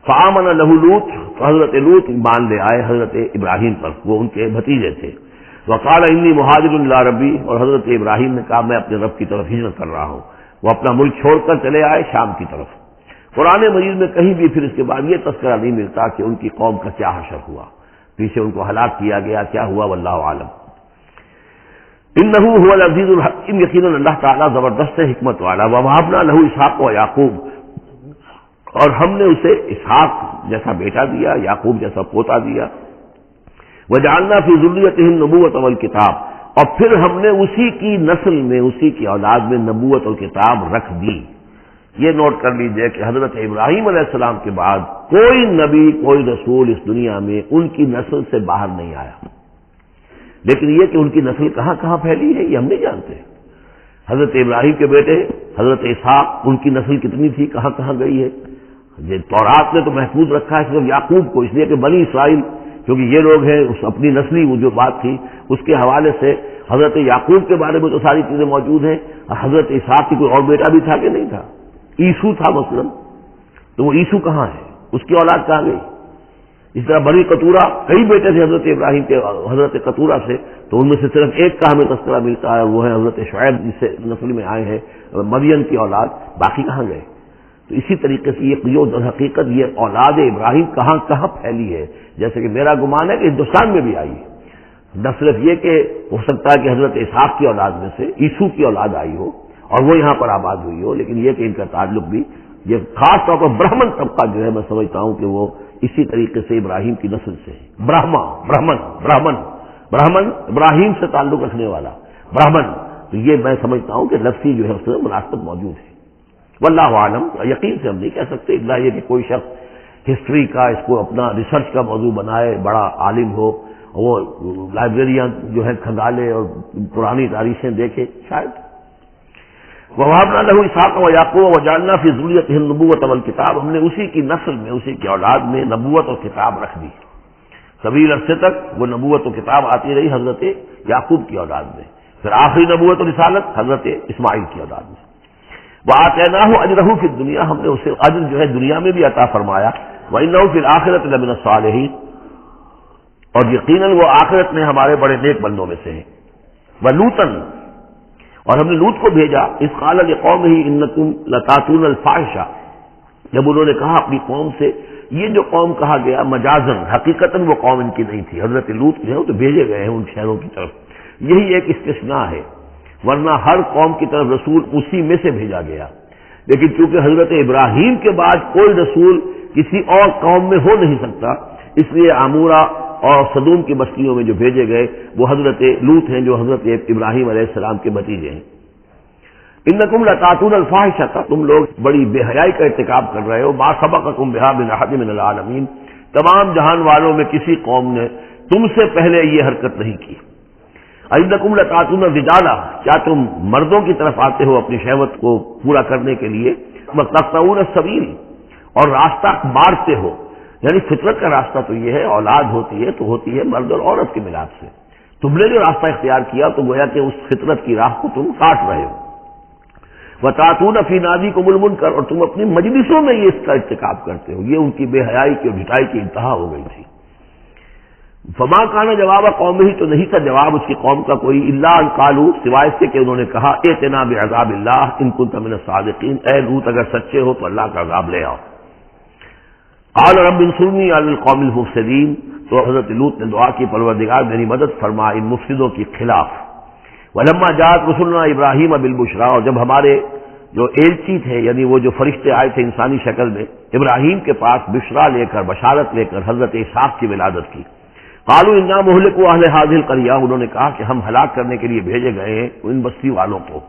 فآمن لہ لوط، حضرت لوط ایمان لے آئے حضرت ابراہیم پر، وہ ان کے بھتیجے تھے۔ وقال انی مہاجر الی ربی، اور حضرت ابراہیم نے کہا میں اپنے رب کی طرف ہجرت کر رہا ہوں۔ وہ اپنا ملک چھوڑ کر چلے آئے شام کی طرف۔ قرآن مجید میں کہیں بھی پھر اس کے بعد یہ تذکرہ نہیں ملتا کہ ان کی قوم کا کیا حشر ہوا، پیچھے ان کو ہلاک کیا گیا، کیا ہوا، واللہ عالم۔ انہ هو العزیز الحکیم، یقیناً اللہ تعالیٰ زبردست حکمت والا۔ ووہبنا لہ اسحاق و یعقوب، اور ہم نے اسے اسحاق جیسا بیٹا دیا، یعقوب جیسا پوتا دیا۔ وجعلنا فی ذریتہ النبوۃ والکتاب، اور پھر ہم نے اسی کی نسل میں، اسی کی اولاد میں نبوت اور کتاب رکھ دی۔ یہ نوٹ کر لیجئے کہ حضرت ابراہیم علیہ السلام کے بعد کوئی نبی، کوئی رسول اس دنیا میں ان کی نسل سے باہر نہیں آیا، لیکن یہ کہ ان کی نسل کہاں کہاں پھیلی ہے یہ ہم نہیں جانتے۔ حضرت ابراہیم کے بیٹے حضرت اسحاق، ان کی نسل کتنی تھی، کہاں کہاں گئی ہے، یہ تورات نے تو محفوظ رکھا ہے صرف یعقوب کو، اس لیے کہ بنی اسرائیل کیونکہ یہ لوگ ہیں، اس اپنی نسلی وہ جو بات تھی اس کے حوالے سے حضرت یعقوب کے بارے میں تو ساری چیزیں موجود ہیں۔ حضرت اسحاق کی کوئی اور بیٹا بھی تھا کہ نہیں تھا، عیسو تھا مثلا، تو وہ عیسو کہاں ہے، اس کی اولاد کہاں گئی؟ اس طرح بنی قطورہ، کئی بیٹے تھے حضرت ابراہیم کے حضرت قطورہ سے، تو ان میں سے صرف ایک کا ہمیں تذکرہ ملتا ہے، وہ ہے حضرت شعیب جس سے نسل میں آئے ہیں مدین کی اولاد، باقی کہاں گئے؟ تو اسی طریقے سے یہ در حقیقت یہ اولاد ابراہیم کہاں کہاں پھیلی ہے، جیسے کہ میرا گمان ہے کہ ہندوستان میں بھی آئی ہے۔ نہ صرف یہ کہ ہو سکتا ہے کہ حضرت اسحاق کی اولاد میں سے عیسو کی اولاد آئی ہو اور وہ یہاں پر آباد ہوئی ہو، لیکن یہ کہ ان کا تعلق بھی یہ خاص طور پر برہمن طبقہ جو ہے میں سمجھتا ہوں کہ وہ اسی طریقے سے ابراہیم کی نسل سے ہے۔ برہمن ابراہیم سے تعلق رکھنے والا برہمن، تو یہ میں سمجھتا ہوں کہ لفظی جو ہے اس میں مناسبت موجود ہے۔ واللہ عالم، یقین سے ہم نہیں کہہ سکتے، الا یہ کہ کوئی شخص ہسٹری کا اس کو اپنا ریسرچ کا موضوع بنائے، بڑا عالم ہو، وہ لائبریریاں جو ہے کھنگالے اور پرانی تاریخیں دیکھے، شاید۔ وَوَهَبْنَا لَهُ إِسْحَاقَ وَيَعْقُوبَ وَجَعَلْنَا فِي ذُرِّيَّتِهِ النُّبُوَّةَ وَالْكِتَابَ، ہم نے اسی کی نسل میں، اسی کی اولاد میں نبوت اور کتاب رکھ دی. طویل عرصے تک وہ نبوت و کتاب آتی رہی حضرت یعقوب کی اولاد میں، پھر آخری نبوت و رسالت حضرت اسماعیل کی اولاد میں. وَآتَيْنَاهُ أَجْرَهُ فِي الدُّنْيَا، ہم نے اسے اجر جو ہے دنیا میں بھی عطا فرمایا. وَإِنَّهُ فِي الْآخِرَةِ لَمِنَ الصَّالِحِينَ، اور یقیناً وہ آخرت میں ہمارے بڑے نیک بندوں میں سے ہیں. وَلُوطًا، اور ہم نے لوط کو بھیجا. اذ قال لقومه انکم لتاتون الفاحشہ، جب انہوں نے کہا اپنی قوم سے، یہ جو قوم کہا گیا مجازن، حقیقتاً وہ قوم ان کی نہیں تھی. حضرت لوط جو ہے وہ تو بھیجے گئے ہیں ان شہروں کی طرف، یہی ایک استثناء ہے، ورنہ ہر قوم کی طرف رسول اسی میں سے بھیجا گیا. لیکن چونکہ حضرت ابراہیم کے بعد کوئی رسول کسی اور قوم میں ہو نہیں سکتا، اس لیے عمورہ اور صدوم کی بستیوں میں جو بھیجے گئے وہ حضرت لوط ہیں جو حضرت ابراہیم علیہ السلام کے بھتیجے ہیں. انکم لتاتون الفاحشہ، تم لوگ بڑی بے حیائی کا ارتکاب کر رہے ہو. ما سبقکم بہا من احد من العالمین، تمام جہان والوں میں کسی قوم نے تم سے پہلے یہ حرکت نہیں کی. انکم لتاتون الرجال، کیا تم مردوں کی طرف آتے ہو اپنی شہوت کو پورا کرنے کے لیے. وتقطعون السبیل، اور راستہ مارتے ہو، یعنی فطرت کا راستہ تو یہ ہے، اولاد ہوتی ہے تو ہوتی ہے مرد اور عورت کے ملاپ سے. تم نے جو راستہ اختیار کیا تو گویا کہ اس فطرت کی راہ کو تم کاٹ رہے ہو. وَتَأْتُونَ فِي نَادِيكُمُ الْمُنكَرَ، اور تم اپنی مجلسوں میں یہ اس کا ارتکاب کرتے ہو. یہ ان کی بے حیائی کی اور ڈھٹائی کی انتہا ہو گئی تھی. فما کان جواب قومہ، تو نہیں تھا جواب اس کی قوم کا کوئی، الا ان قالوا، سوائے اس کے کہ انہوں نے کہا ائتنا بعذاب اللہ ان كنت من الصادقین، اے لوط اگر سچے ہو تو اللہ کا عذاب لے آؤ. قال رب انصرنی علی القوم المفسدین، تو حضرت لوط نے دعا کی پروردگار میری مدد فرما ان مفسدوں کے خلاف. ولما جاءت رسلنا ابراہیم بالبشرا، اور جب ہمارے جو ایلچی تھے یعنی وہ جو فرشتے آئے تھے انسانی شکل میں ابراہیم کے پاس بشرا لے کر، بشارت لے کر حضرت اسحاق کی ولادت کی. قالوا انا مہلکو اہل هذه القریہ، انہوں نے کہا کہ ہم ہلاک کرنے کے لیے بھیجے گئے ہیں ان بستی والوں کو.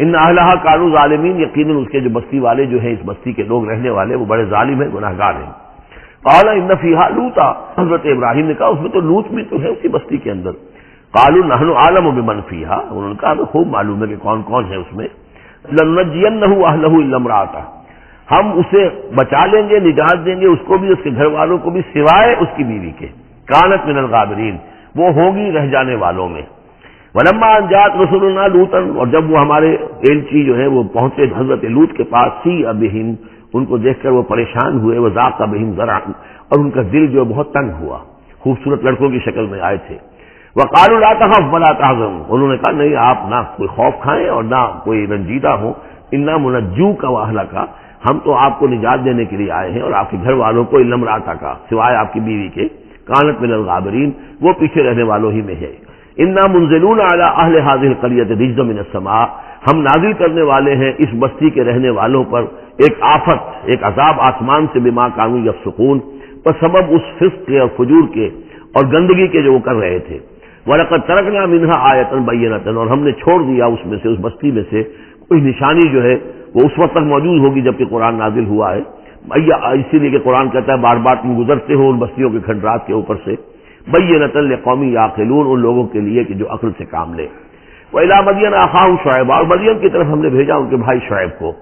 ان اہلھا کانوا ظالمین، یقیناً اس کے جو بستی والے جو ہیں، اس بستی کے لوگ رہنے والے، وہ بڑے ظالم ہیں، گناہگار ہیں. قال ان فیھا لوطا، حضرت ابراہیم نے کہا اس میں تو لوط بھی تو ہے اسی بستی کے اندر. قالوا نحن اعلم بمن فیھا، انہوں نے کہا ہمیں خوب معلوم ہے کہ کون کون ہے اس میں. لننجینہ اہلہ الا امرأتہ، ہم اسے بچا لیں گے، نجات دیں گے، اس کو بھی، اس کے گھر والوں کو بھی، سوائے اس کی بیوی کے. کانت من الغابرین، وہ ہوگی رہ جانے والوں میں. ولما ان جاءت رسلنا لوطا، اور جب وہ ہمارے ایلچی جو ہے وہ پہنچے حضرت لوط کے پاس، سیء بہم، ان کو دیکھ کر وہ پریشان ہوئے. وضاق بہم ذرعا، اور ان کا دل جو بہت تنگ ہوا. خوبصورت لڑکوں کی شکل میں آئے تھے. وقالوا لا تخف ولا تحزن، انہوں نے کہا نہیں آپ نہ کوئی خوف کھائیں اور نہ کوئی رنجیدہ ہو. انا منجوک واہلک، ہم تو آپ کو نجات دینے کے لیے آئے ہیں اور آپ کے گھر والوں کو، الا امرأتک، سوائے آپ کی بیوی کے. کانت من الغابرین، وہ پیچھے رہنے والوں ہی میں ہے. انا منزلون علی اہل هذه القریۃ رجزا من السماء، ہم نازل کرنے والے ہیں اس بستی کے رہنے والوں پر ایک آفت، ایک عذاب آسمان سے، بما کانوا یفسقون، پر سبب اس فسق کے اور فجور کے اور گندگی کے جو وہ کر رہے تھے. وَلَقَدْ تَرَكْنَا مِنْهَا آیَةً بَيِّنَةً، اور ہم نے چھوڑ دیا اس میں سے، اس بستی میں سے کوئی نشانی جو ہے وہ اس وقت تک موجود ہوگی جبکہ قرآن نازل ہوا ہے. اسی لیے کہ قرآن کہتا ہے بار بار تم گزرتے ہو ان بستیوں کے کھنڈرات کے اوپر سے. بَيِّنَةً لِقَوْمٍ يَعْقِلُونَ، ان لوگوں کے لیے کہ جو عقل سے کام لے. وَإِلَىٰ مَدْيَنَ أَخَاهُمْ شُعَيْبًا، اور مدین کی طرف ہم نے بھیجا ان کے بھائی شعیب کو.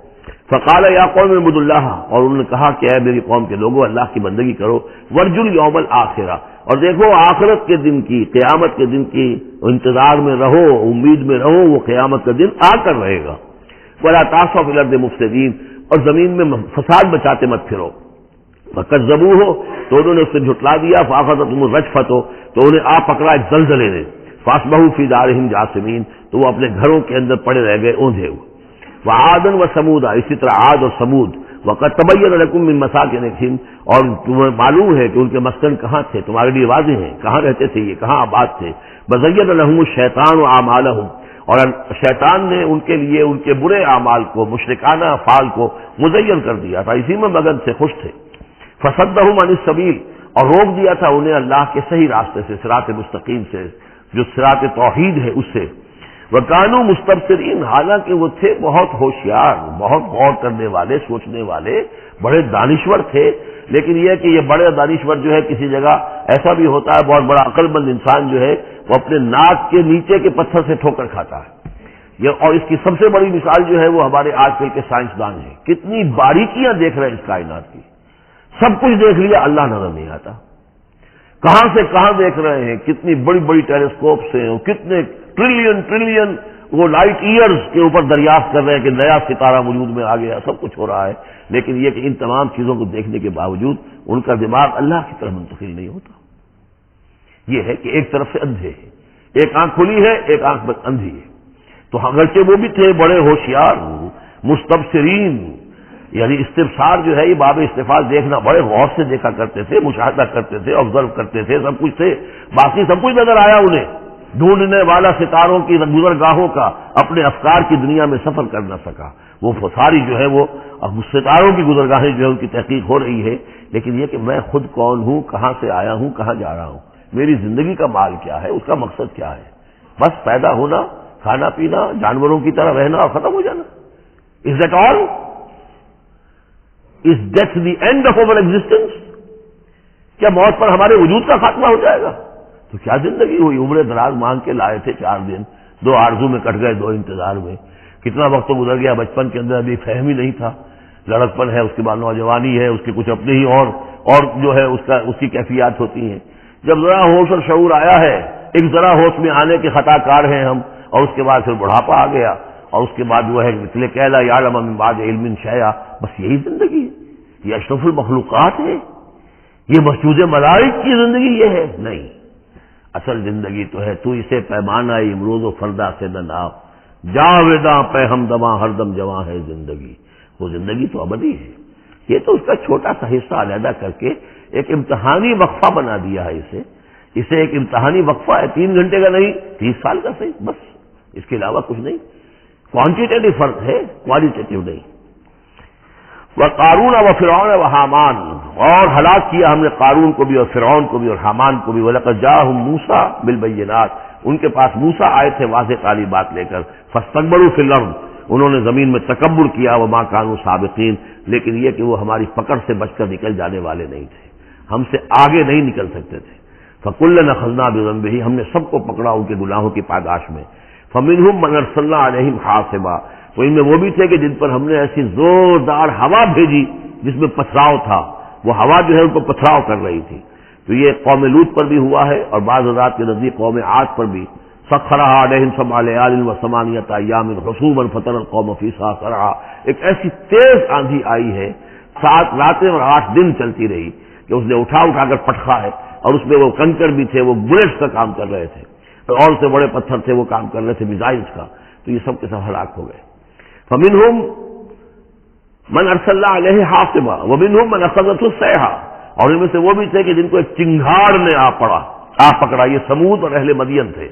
فقال یا قوم اعبدوا اللہ، اور انہوں نے کہا کہ اے میری قوم کے لوگوں اللہ کی بندگی کرو. وارجوا الیوم الآخرہ، اور دیکھو آخرت کے دن کی، قیامت کے دن کی انتظار میں رہو، امید میں رہو، وہ قیامت کا دن آ کر رہے گا. ولا تعثوا فی الارض مفسدین، اور زمین میں فساد بچاتے مت پھرو. فکذبوہ، تو انہوں نے اس سے جھٹلا دیا. فاخذتہم الرجفۃ، تو انہیں آ پکڑا ایک زلزلے نے. فاصبحوا فی دارہم جاثمین، تو وہ اپنے گھروں کے اندر پڑے رہ گئے اوندھے ہوئے. وعادا وثمود، اسی طرح عاد اور ثمود. وقد تبین لکم من مساکنہم، اور تمہیں معلوم ہے کہ ان کے مسکن کہاں تھے، تمہارے لیے واضح ہیں کہاں رہتے تھے یہ، کہاں آباد تھے. وزین لہم الشیطان اعمالہم، اور شیطان نے ان کے لیے ان کے برے اعمال کو، مشرکانہ افعال کو مزین کر دیا تھا، اسی میں مگن سے خوش تھے. فصدہم عن السبیل، اور روک دیا تھا انہیں اللہ کے صحیح راستے سے، صراط مستقیم سے، جو صراط توحید ہے اس سے. وَكَانُوا مُسْتَبْصِرِينَ، حالانکہ وہ تھے بہت ہوشیار، بہت غور کرنے والے، سوچنے والے، بڑے دانشور تھے. لیکن یہ کہ یہ بڑے دانشور جو ہے کسی جگہ ایسا بھی ہوتا ہے، بہت بڑا عقل مند انسان جو ہے وہ اپنے ناک کے نیچے کے پتھر سے ٹھوکر کھاتا ہے. اور اس کی سب سے بڑی مثال جو ہے وہ ہمارے آج کل کے سائنسدان ہیں، کتنی باریکیاں دیکھ رہے ہیں اس کائنات کی، سب کچھ دیکھ لیا، اللہ نظر نہیں آتا، کہاں سے کہاں دیکھ رہے ہیں، کتنی بڑی بڑی ٹیلیسکوپس ہیں، اور کتنے ٹریلین وہ لائٹ ایئرز کے اوپر دریافت کر رہے ہیں کہ نیا ستارہ وجود میں آ گیا، سب کچھ ہو رہا ہے، لیکن یہ کہ ان تمام چیزوں کو دیکھنے کے باوجود ان کا دماغ اللہ کی طرف منتقل نہیں ہوتا۔ یہ ہے کہ ایک طرف سے اندھے ہیں، ایک آنکھ کھلی ہے، ایک آنکھ بس اندھی ہے۔ تو اگرچہ وہ بھی تھے بڑے ہوشیار مستبصرین، یعنی استبصار جو ہے یہ باب استفاض دیکھنا، بڑے غور سے دیکھا کرتے تھے، مشاہدہ کرتے تھے، آبزرو کرتے تھے، سب کچھ تھے، باقی سب کچھ نظر آیا انہیں، ڈھونڈنے والا ستاروں کی گزرگاہوں کا اپنے افکار کی دنیا میں سفر کر نہ سکا، وہ ساری جو ہے وہ ستاروں کی گزرگاہیں جو ہے ان کی تحقیق ہو رہی ہے، لیکن یہ کہ میں خود کون ہوں، کہاں سے آیا ہوں، کہاں جا رہا ہوں، میری زندگی کا مال کیا ہے، اس کا مقصد کیا ہے، بس پیدا ہونا، کھانا پینا، جانوروں کی طرح رہنا اور ختم ہو جانا۔ Is that all? Is death the end of over existence? کیا موت پر ہمارے وجود کا خاتمہ ہو جائے گا؟ تو کیا زندگی ہوئی؟ عمر دراز مانگ کے لائے تھے 4 دن، 2 آرزو میں کٹ گئے، 2 انتظار میں، کتنا وقت تو گزر گیا، بچپن کے اندر ابھی فہم ہی نہیں تھا، لڑکپن ہے، اس کے بعد نوجوانی ہے، اس کے کچھ اپنے ہی اور جو ہے اس کی کیفیات ہوتی ہیں، جب ذرا ہوش اور شعور آیا ہے، ایک ذرا ہوش میں آنے کے خطا کار ہیں ہم، اور اس کے بعد پھر بڑھاپا آ گیا، اور اس کے بعد وہ ہے مثل کہلا یعلم من بعد علم شیئا، بس یہی زندگی ہے، یہ اشرف المخلوقات ہے، یہ مسجود ملائک کی زندگی یہ ہے؟ نہیں، اصل زندگی تو ہے تو اسے پیمانہ امروز و فردا سے نہ ناپ، جاویداں پہ ہمدماں ہر دم جواں ہے زندگی، وہ زندگی تو ابدی ہے۔ یہ تو اس کا چھوٹا سا حصہ علیحدہ کر کے ایک امتحانی وقفہ بنا دیا ہے، اسے ایک امتحانی وقفہ ہے، 3 گھنٹے کا نہیں، 30 سال کا صحیح، بس اس کے علاوہ کچھ نہیں، کوانٹیٹیو فرق ہے، کوالیٹیٹیو نہیں۔ وَقَارُونَ وَفِرْعَوْنَ وَحَامَانَ، اور ہلاک کیا ہم نے قارون کو بھی اور فرعون کو بھی اور حامان کو بھی، وَلَقَدْ جَاءَهُم مُوسَىٰ بِالْبَيِّنَاتِ، ان کے پاس موسیٰ آئے تھے واضح تعلیمات لے کر، فَاسْتَكْبَرُوا فِي الْأَرْضِ، انہوں نے زمین میں تکبر کیا، وَمَا كَانُوا سَابِقِينَ، لیکن یہ کہ وہ ہماری پکڑ سے بچ کر نکل جانے والے نہیں تھے، ہم سے آگے نہیں نکل سکتے تھے۔ فَكُلًّا أَخَذْنَا بِذَنبِهِ، ہم نے سب کو پکڑا ان کے گناہوں کی پاداش میں، فَمِنْهُم مَّنْ أَرْسَلْنَا عَلَيْهِمْ حَاصِبًا، تو ان میں وہ بھی تھے کہ جن پر ہم نے ایسی زوردار ہوا بھیجی جس میں پتھراؤ تھا، وہ ہوا جو ہے ان کو پتھراؤ کر رہی تھی، تو یہ قوم لوط پر بھی ہوا ہے، اور بعض حضرات کے نزدیک قوم عاد پر بھی، سخرها علیہم 7 لیال و8 ایام حسوما فترى القوم فیہا صرعا، ایک ایسی تیز آندھی آئی ہے، 7 راتیں اور 8 دن چلتی رہی کہ اس نے اٹھا کر پٹخا ہے، اور اس میں وہ کنکر بھی تھے، وہ بلیٹس کا کام کر رہے تھے، اور سے بڑے پتھر تھے وہ کام کر رہے تھے میزائلز کا، تو یہ سب کے سب ہلاک ہو گئے۔ فمنہم من ارسلنا علیہ حاصبا ومنہم من اخذته الصیحہ، اور ان میں سے وہ بھی تھے کہ جن کو ایک چنگھاڑ نے آ پکڑا، یہ سمود اور اہل مدین تھے۔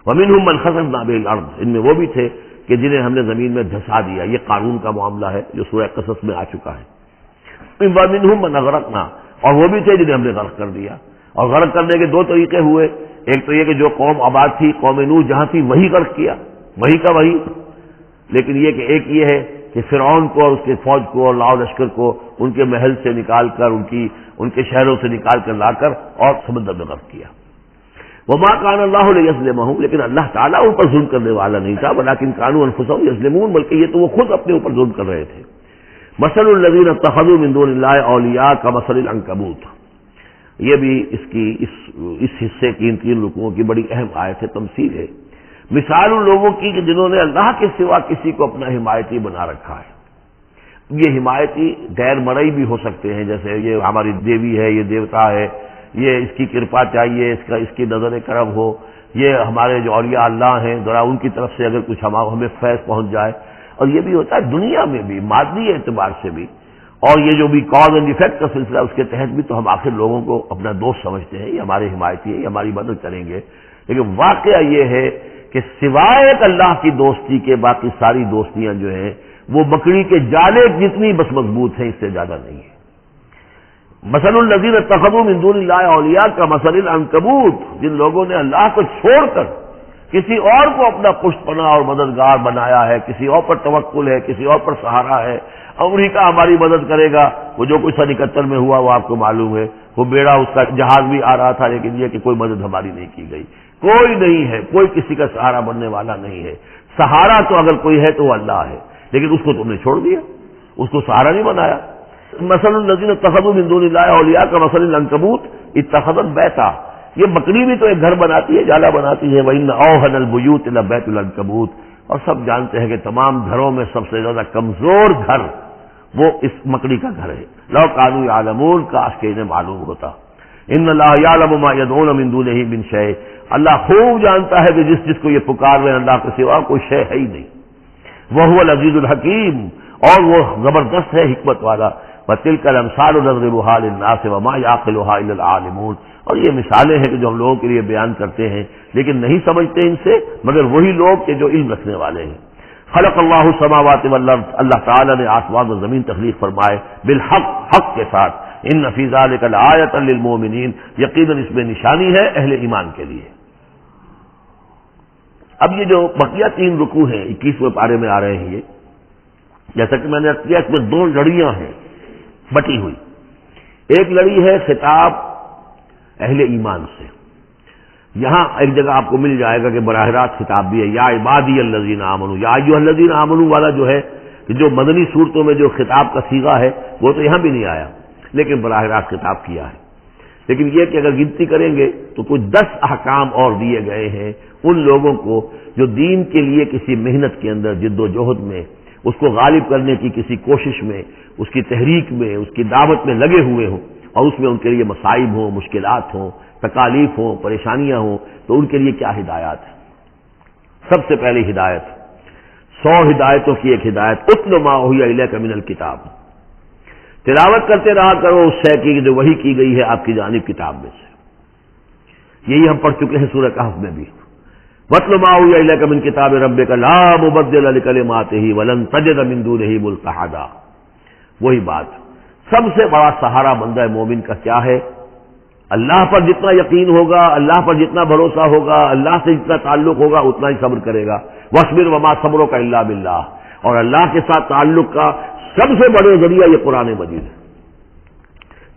ومنہم من خسفنا به الارض، ان میں وہ بھی تھے کہ جنہیں ہم نے زمین میں دھسا دیا، یہ قارون کا معاملہ ہے جو سورہ قصص میں آ چکا ہے۔ ومنہم من اغرقنا، اور وہ بھی تھے جنہیں ہم نے غرق کر دیا، اور غرق کرنے کے 2 طریقے ہوئے، ایک تو یہ کہ جو قوم آباد تھی، قوم نوح جہاں تھی وہی غرق کیا، وہی کا وہی، لیکن یہ کہ ایک یہ ہے کہ فرعون کو اور اس کے فوج کو اور لاؤ لشکر کو ان کے محل سے نکال کر، ان کے شہروں سے نکال کر لا کر اور سمندر میں غرق کیا۔ وما كان الله ليظلمهم، لیکن اللہ تعالیٰ ان پر ظلم کرنے والا نہیں تھا، ولكن كانوا انفسهم يظلمون، بلکہ یہ تو وہ خود اپنے اوپر ظلم کر رہے تھے۔ مثل الذين اتخذوا من دون الله اولیاء كمثل العنكبوت، یہ بھی اس حصے کی ان 3 رکوعوں کی بڑی اہم آیت ہے، تمثیل ہے، مثال ان لوگوں کی کہ جنہوں نے اللہ کے سوا کسی کو اپنا حمایتی بنا رکھا ہے۔ یہ حمایتی غیر مرئی بھی ہو سکتے ہیں، جیسے یہ ہماری دیوی ہے، یہ دیوتا ہے، یہ اس کی کرپا چاہیے، اس کی نظر کرم ہو، یہ ہمارے جو اولیاء اللہ ہیں، ذرا ان کی طرف سے اگر کچھ ہمیں فیض پہنچ جائے، اور یہ بھی ہوتا ہے دنیا میں بھی، مادی اعتبار سے بھی، اور یہ جو بھی کاز اینڈ ایفیکٹ کا سلسلہ اس کے تحت بھی تو ہم آخر لوگوں کو اپنا دوست سمجھتے ہیں، یہ ہمارے حمایتی ہے، یہ ہماری مدد کریں گے، لیکن واقعہ یہ ہے کہ سوائے ایک اللہ کی دوستی کے باقی ساری دوستیاں جو ہیں وہ بکری کے جالے جتنی بس مضبوط ہیں، اس سے زیادہ نہیں ہے۔ مثل الذین اتخذوا من دون اللہ اولیاء کمثل العنکبوت، جن لوگوں نے اللہ کو چھوڑ کر کسی اور کو اپنا پشت پناہ اور مددگار بنایا ہے، کسی اور پر توکل ہے، کسی اور پر سہارا ہے، امریکہ ہماری مدد کرے گا، وہ جو کچھ 71 میں ہوا وہ آپ کو معلوم ہے، وہ بیڑا اس کا جہاز بھی آ رہا تھا، لیکن یہ کہ کوئی مدد ہماری نہیں کی گئی۔ کوئی نہیں ہے، کوئی کسی کا سہارا بننے والا نہیں ہے۔ سہارا تو اگر کوئی ہے تو وہ اللہ ہے، لیکن اس کو تم نے چھوڑ دیا، اس کو سہارا نہیں بنایا۔ مثل الذین اتخذوا من دون اللہ اولیاء کمثل العنکبوت اتخذت بیتا، یہ بکری بھی تو ایک گھر بناتی ہے، جالا بناتی ہے۔ وَإِنَّ أَوْهَنَ الْبُيُوتِ لَبَيْتُ الْعَنكَبُوتِ، اور سب جانتے ہیں کہ تمام گھروں میں سب سے زیادہ کمزور گھر وہ اس مکڑی کا گھر ہے۔ لو كانوا يعلمون، کاش کہ انہیں معلوم ہوتا۔ ان اللہ یعلم ما يدعون من دونہ من شیء، اللہ خوب جانتا ہے کہ جس کو یہ پکار رہے ہیں اللہ کے سوا کوئی شے ہے ہی نہیں۔ وهو العزیز الحکیم، اور وہ زبردست ہے حکمت والا۔ وتلك الامثال نضربها للناس وما يعقلها الا العالمون، اور یہ مثالیں ہیں کہ جو ہم لوگوں کے لیے بیان کرتے ہیں لیکن نہیں سمجھتے ان سے مگر وہی لوگ کہ جو علم رکھنے والے ہیں۔ خلق اللہ السماوات والارض، اللہ تعالیٰ نے آسمان و زمین تخلیق فرمائے بالحق، حق کے ساتھ۔ ان فی ذلک لآیۃ للمؤمنین، یقیناً اس میں نشانی ہے اہل ایمان کے لیے۔ اب یہ جو بقیہ 3 رکوع ہیں 21ویں پارے میں آ رہے ہیں، یہ جیسا کہ میں نے کیا اس میں 2 لڑیاں ہیں بٹی ہوئی۔ ایک لڑی ہے خطاب اہل ایمان سے، یہاں ایک جگہ آپ کو مل جائے گا کہ براہ راست خطاب بھی ہے، یا عبادی الذین آمنوا، یا ایھا الذین آمنوا والا جو ہے کہ جو مدنی صورتوں میں جو خطاب کا صیغہ ہے وہ تو یہاں بھی نہیں آیا، لیکن براہ راست خطاب کیا ہے۔ لیکن یہ کہ اگر گنتی کریں گے تو کچھ 10 احکام اور دیے گئے ہیں ان لوگوں کو جو دین کے لیے کسی محنت کے اندر جد و جہد میں، اس کو غالب کرنے کی کسی کوشش میں، اس کی تحریک میں، اس کی دعوت میں لگے ہوئے ہوں، اور اس میں ان کے لیے مصائب ہوں، مشکلات ہوں، تکالیف ہوں، پریشانیاں ہوں، تو ان کے لیے کیا ہدایات ہے؟ سب سے پہلی ہدایت 100 ہدایتوں کی ایک ہدایت، اتل ما اوحی الیک من الکتاب، تلاوت کرتے رہا کرو اس شے کی جو وحی کی گئی ہے آپ کی جانب کتاب میں سے۔ یہی ہم پڑھ چکے ہیں سورہ کہف میں بھی، وَاتْلُ مَا أُوحِیَ إِلَيْكَ مِنْ كِتَابِ رَبِّكَ لَا مُبَدِّلَ لِكَلِمَاتِهِ وَلَن تَجِدَ مِن دُونِهِ مُلْتَحَدًا۔ وہی بات، سب سے بڑا سہارا بندہ مومن کا کیا ہے؟ اللہ پر جتنا یقین ہوگا، اللہ پر جتنا بھروسہ ہوگا، اللہ سے جتنا تعلق ہوگا اتنا ہی صبر کرے گا۔ وَاصْبِرْ وَمَا صَبْرُكَ إِلَّا بِاللَّهِ، اور اللہ کے ساتھ تعلق کا سب سے بڑے ذریعہ یہ قرآن مجید ہے۔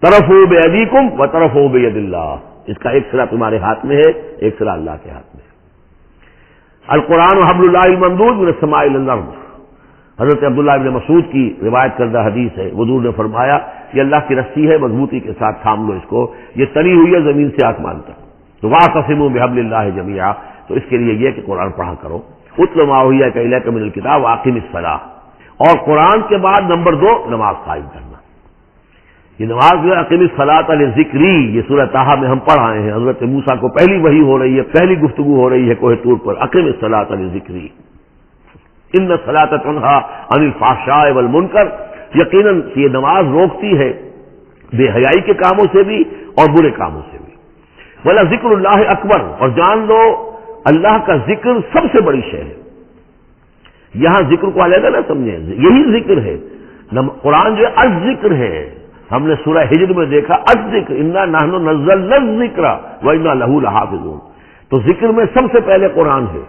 طرفوا بِأَيْدِيكُمْ وَطَرَفُوا بِيَدِ اللَّهِ، اس کا ایک سرا تمہارے ہاتھ میں ہے، ایک سرا اللہ کے ہاتھ میں ہے۔ القرآن حبل اللہ الممدود من السماء إلى الأرض، حضرت عبداللہ ابن مسعود کی روایت کردہ حدیث ہے، حضور نے فرمایا یہ اللہ کی رسی ہے، مضبوطی کے ساتھ تھام لو اس کو، یہ تلی ہوئی ہے زمین سے آسمان تک۔ تو واعتصموا بحبل اللہ جميعا، تو اس کے لیے یہ کہ قرآن پڑھا کرو۔ اتل ما اوحی الیک من الکتاب واقم الصلاۃ، اور قرآن کے بعد نمبر 2 نماز قائم کرنا۔ یہ نماز جو ہے اقیم الصلاۃ لذکری، یہ سورہ طٰہٰ میں ہم پڑھ آئے ہیں، حضرت موسیٰ کو پہلی وحی ہو رہی ہے، پہلی گفتگو ہو رہی ہے کوہ طور پر، اقیم الصلاۃ لذکری ان الصلاۃ تنہیٰ عن الفحشاء والمنکر، یقیناً یہ نماز روکتی ہے بے حیائی کے کاموں سے بھی اور برے کاموں سے بھی۔ وَلَذِکْرُ اللَّہِ اکبر، اور جان لو اللہ کا ذکر سب سے بڑی شے ہے۔ یہاں ذکر کو علیحدہ نہ سمجھیں، یہی ذکر ہے، قرآن جو ہے الذکر ہے۔ ہم نے سورہ ہجر میں دیکھا الذکر، انا نحن نزلنا الذکر وانا لہ لحافظون، تو ذکر میں سب سے پہلے قرآن ہے۔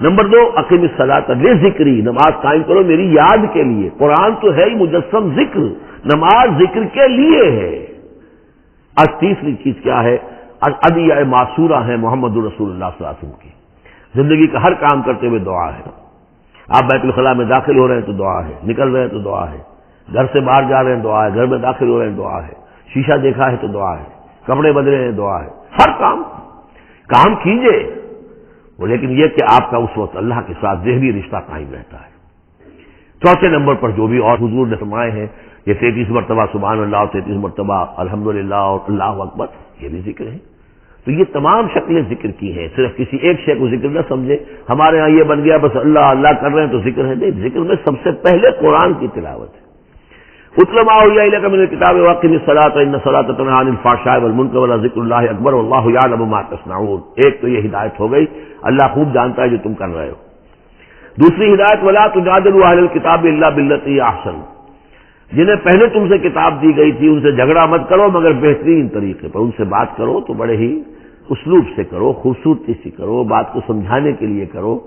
نمبر 2 اقیم الصلاۃ لذکری، نماز قائم کرو میری یاد کے لیے۔ قرآن تو ہے ہی مجسم ذکر، نماز ذکر کے لیے ہے۔ اور تیسری چیز کیا ہے؟ ادعیہ معصورہ ہے محمد رسول اللہ صلی اللہ علیہ وسلم کی، زندگی کا ہر کام کرتے ہوئے دعا ہے۔ آپ بیت الخلاء میں داخل ہو رہے ہیں تو دعا ہے، نکل رہے ہیں تو دعا ہے، گھر سے باہر جا رہے ہیں دعا ہے، گھر میں داخل ہو رہے ہیں دعا ہے، شیشہ دیکھا ہے تو دعا ہے، کپڑے بدلے ہیں دعا ہے، ہر کام کیجئے وہ، لیکن یہ کہ آپ کا اس وقت اللہ کے ساتھ ذہنی رشتہ قائم رہتا ہے۔ چوتھے نمبر پر جو بھی اور حضور نے فرمائے ہیں، یہ 33 مرتبہ سبحان اللہ، 33 مرتبہ الحمدللہ اور اللہ اکبر، یہ بھی ذکر ہے۔ تو یہ تمام شکلیں ذکر کی ہیں، صرف کسی ایک شے کو ذکر نہ سمجھے ہمارے ہاں یہ بن گیا بس اللہ اللہ کر رہے ہیں تو ذکر ہے، نہیں، ذکر میں سب سے پہلے قرآن کی تلاوت ہے۔ اتل ما اوحی الیک من الکتاب واقم الصلاۃ ان الصلاۃ تنہیٰ عن الفحشاء والمنکر ولذکر اللہ اکبر واللہ یعلم ما تصنعون۔ ایک تو یہ ہدایت ہو گئی، اللہ خوب جانتا ہے جو تم کر رہے ہو۔ دوسری ہدایت ولا تجادلوا اہل الکتاب الا باللتی ہی احسن، جنہیں پہلے تم سے کتاب دی گئی تھی ان سے جھگڑا مت کرو مگر بہترین طریقے پر، ان سے بات کرو تو بڑے ہی اسلوب سے کرو، خوبصورتی سے کرو، بات کو سمجھانے کے لیے کرو،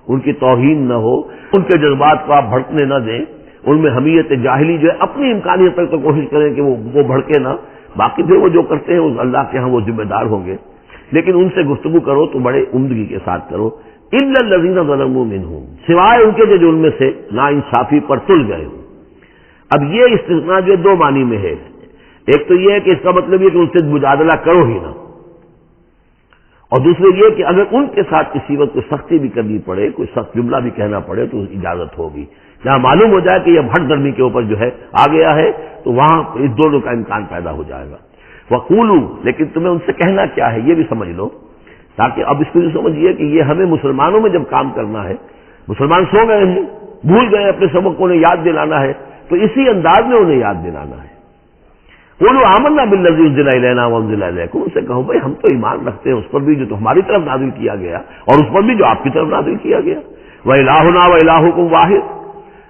ان کی توہین نہ ہو، ان کے جذبات کو آپ بھڑکنے نہ دیں، ان میں حمیت جاہلی جو ہے اپنی امکانیت تک تو کوشش کریں کہ وہ بھڑکے نہ، باقی پھر وہ جو کرتے ہیں اللہ کے ہاں وہ ذمہ دار ہوں گے۔ لیکن ان سے گفتگو کرو تو بڑے عمدگی کے ساتھ کرو. الا الذین ظلموا منہم، سوائے ان کے جو ان میں سے ناانصافی پر تل گئے ہوں. اب یہ استثناء جو دو معنی میں ہے. ایک تو یہ ہے کہ اس کا مطلب یہ کہ ان سے مجادلہ کرو ہی نہ، اور دوسرے یہ کہ اگر ان کے ساتھ کسی وقت کوئی سختی بھی کرنی پڑے، کوئی سخت جملہ بھی کہنا پڑے تو اجازت ہوگی. جہاں معلوم ہو جائے کہ یہ بھٹ درمی کے اوپر جو ہے آ گیا ہے تو وہاں اس دونوں کا امکان پیدا ہو جائے گا. وقولوا، لیکن تمہیں ان سے کہنا کیا ہے یہ بھی سمجھ لو، تاکہ اب اس کو یہ سمجھیے کہ یہ ہمیں مسلمانوں میں جب کام کرنا ہے، مسلمان سو گئے ہیں، بھول گئے اپنے سبق کو، انہیں یاد دلانا ہے تو اسی انداز میں انہیں یاد دلانا ہے. قولوا آمنا بالذی انزل الینا وانزل الیکم، ان سے کہو بھائی ہم تو ایمان رکھتے ہیں اس پر بھی جو تمہاری طرف نازل کیا گیا اور اس پر بھی جو آپ کی طرف نازل کیا گیا. وَإِلَٰهُنَا وَإِلَٰهُكُمْ وَاحِدٌ،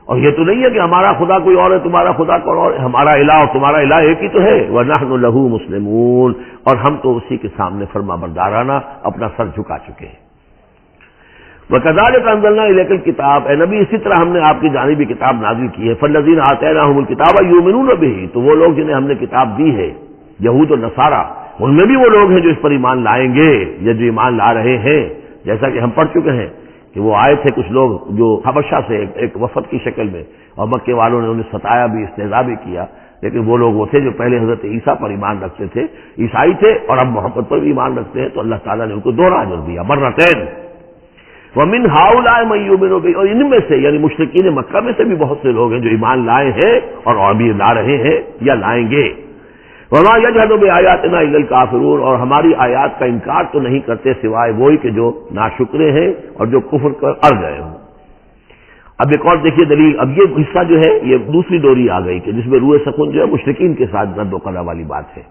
اور یہ تو نہیں ہے کہ ہمارا خدا کوئی اور ہے تمہارا خدا کوئی اور ہے، ہمارا الہ اور تمہارا الہ ایک ہی تو ہے. وَنَحْنُ لَهُ مُسْلِمُونَ، اور ہم تو اسی کے سامنے فرما بردارانہ اپنا سر جھکا چکے ہیں. وَكَذَٰلِكَ أَنزَلْنَا إِلَيْكَ الْكِتَابَ، اے نبی اسی طرح ہم نے آپ کی جانب یہ کتاب نازل کی ہے. فَالَّذِينَ آتَيْنَاهُمُ الْكِتَابَ يُؤْمِنُونَ بِهِ، تو وہ لوگ جنہیں ہم نے کتاب دی ہے، یہود و نصارہ، ان میں بھی وہ لوگ ہیں جو اس پر ایمان لائیں گے یا جو ایمان لا رہے ہیں. جیسا کہ ہم پڑھ چکے ہیں کہ وہ آئے تھے کچھ لوگ جو حبشہ سے ایک وفد کی شکل میں، اور مکے والوں نے انہیں ستایا بھی، استہزاء بھی کیا، لیکن وہ لوگ وہ تھے جو پہلے حضرت عیسیٰ پر ایمان رکھتے تھے، عیسائی تھے، اور اب محمد پر بھی ایمان رکھتے ہیں. تو اللہ تعالیٰ نے ان کو دوہرا اجر دیا، مرتين. وَمِنْ هَؤُلَاءِ مَن يُؤْمِنُ بِهِ، اور ان میں سے یعنی مشرکین مکہ میں سے بھی بہت سے لوگ ہیں جو ایمان لائے ہیں اور ابھی لا رہے ہیں یا لائیں گے. وَمَا يَجْحَدُ بِآيَاتِنَا إِلَّا الْكَافِرُونَ، اور ہماری آیات کا انکار تو نہیں کرتے سوائے وہی کہ جو ناشکرے ہیں اور جو کفر کر اڑ گئے ہوں. اب ایک اور دیکھیے دلیل. اب یہ حصہ جو ہے یہ دوسری ڈوری آ گئی کہ جس میں روح سکون جو ہے مشرکین کے ساتھ رد و قضا والی بات ہے.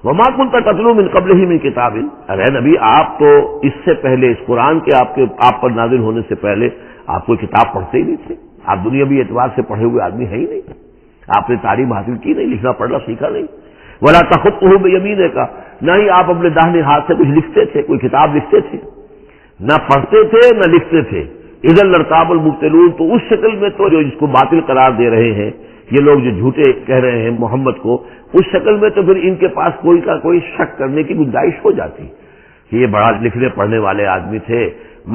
وَمَا كُنْتَ تَتْلُو مِن قَبْلِهِ مِن كِتَابٍ، ارے نبی آپ تو اس سے پہلے، اس قرآن کے آپ پر نازل ہونے سے پہلے آپ کوئی کتاب پڑھتے ہی نہیں تھے. آپ دنیا بھی اعتبار سے پڑھے ہوئے آدمی ہیں ہی نہیں، آپ نے تعلیم حاصل کی نہیں، لکھنا پڑھنا سیکھا نہیں. وَلَا تَخُطُّهُ بِيَمِينِكَ، نہ ہی آپ اپنے داہنے ہاتھ سے کچھ لکھتے تھے، کوئی کتاب لکھتے تھے، نہ پڑھتے تھے نہ لکھتے تھے. اِذًا لَارْتَابَ الْمُبْطِلُونَ، تو اس شکل میں تو جو جس کو باطل قرار دے رہے ہیں یہ لوگ جو جھوٹے کہہ رہے ہیں محمد کو، اس شکل میں تو پھر ان کے پاس کوئی شک کرنے کی گنجائش ہو جاتی کہ یہ بڑا لکھنے پڑھنے والے آدمی تھے،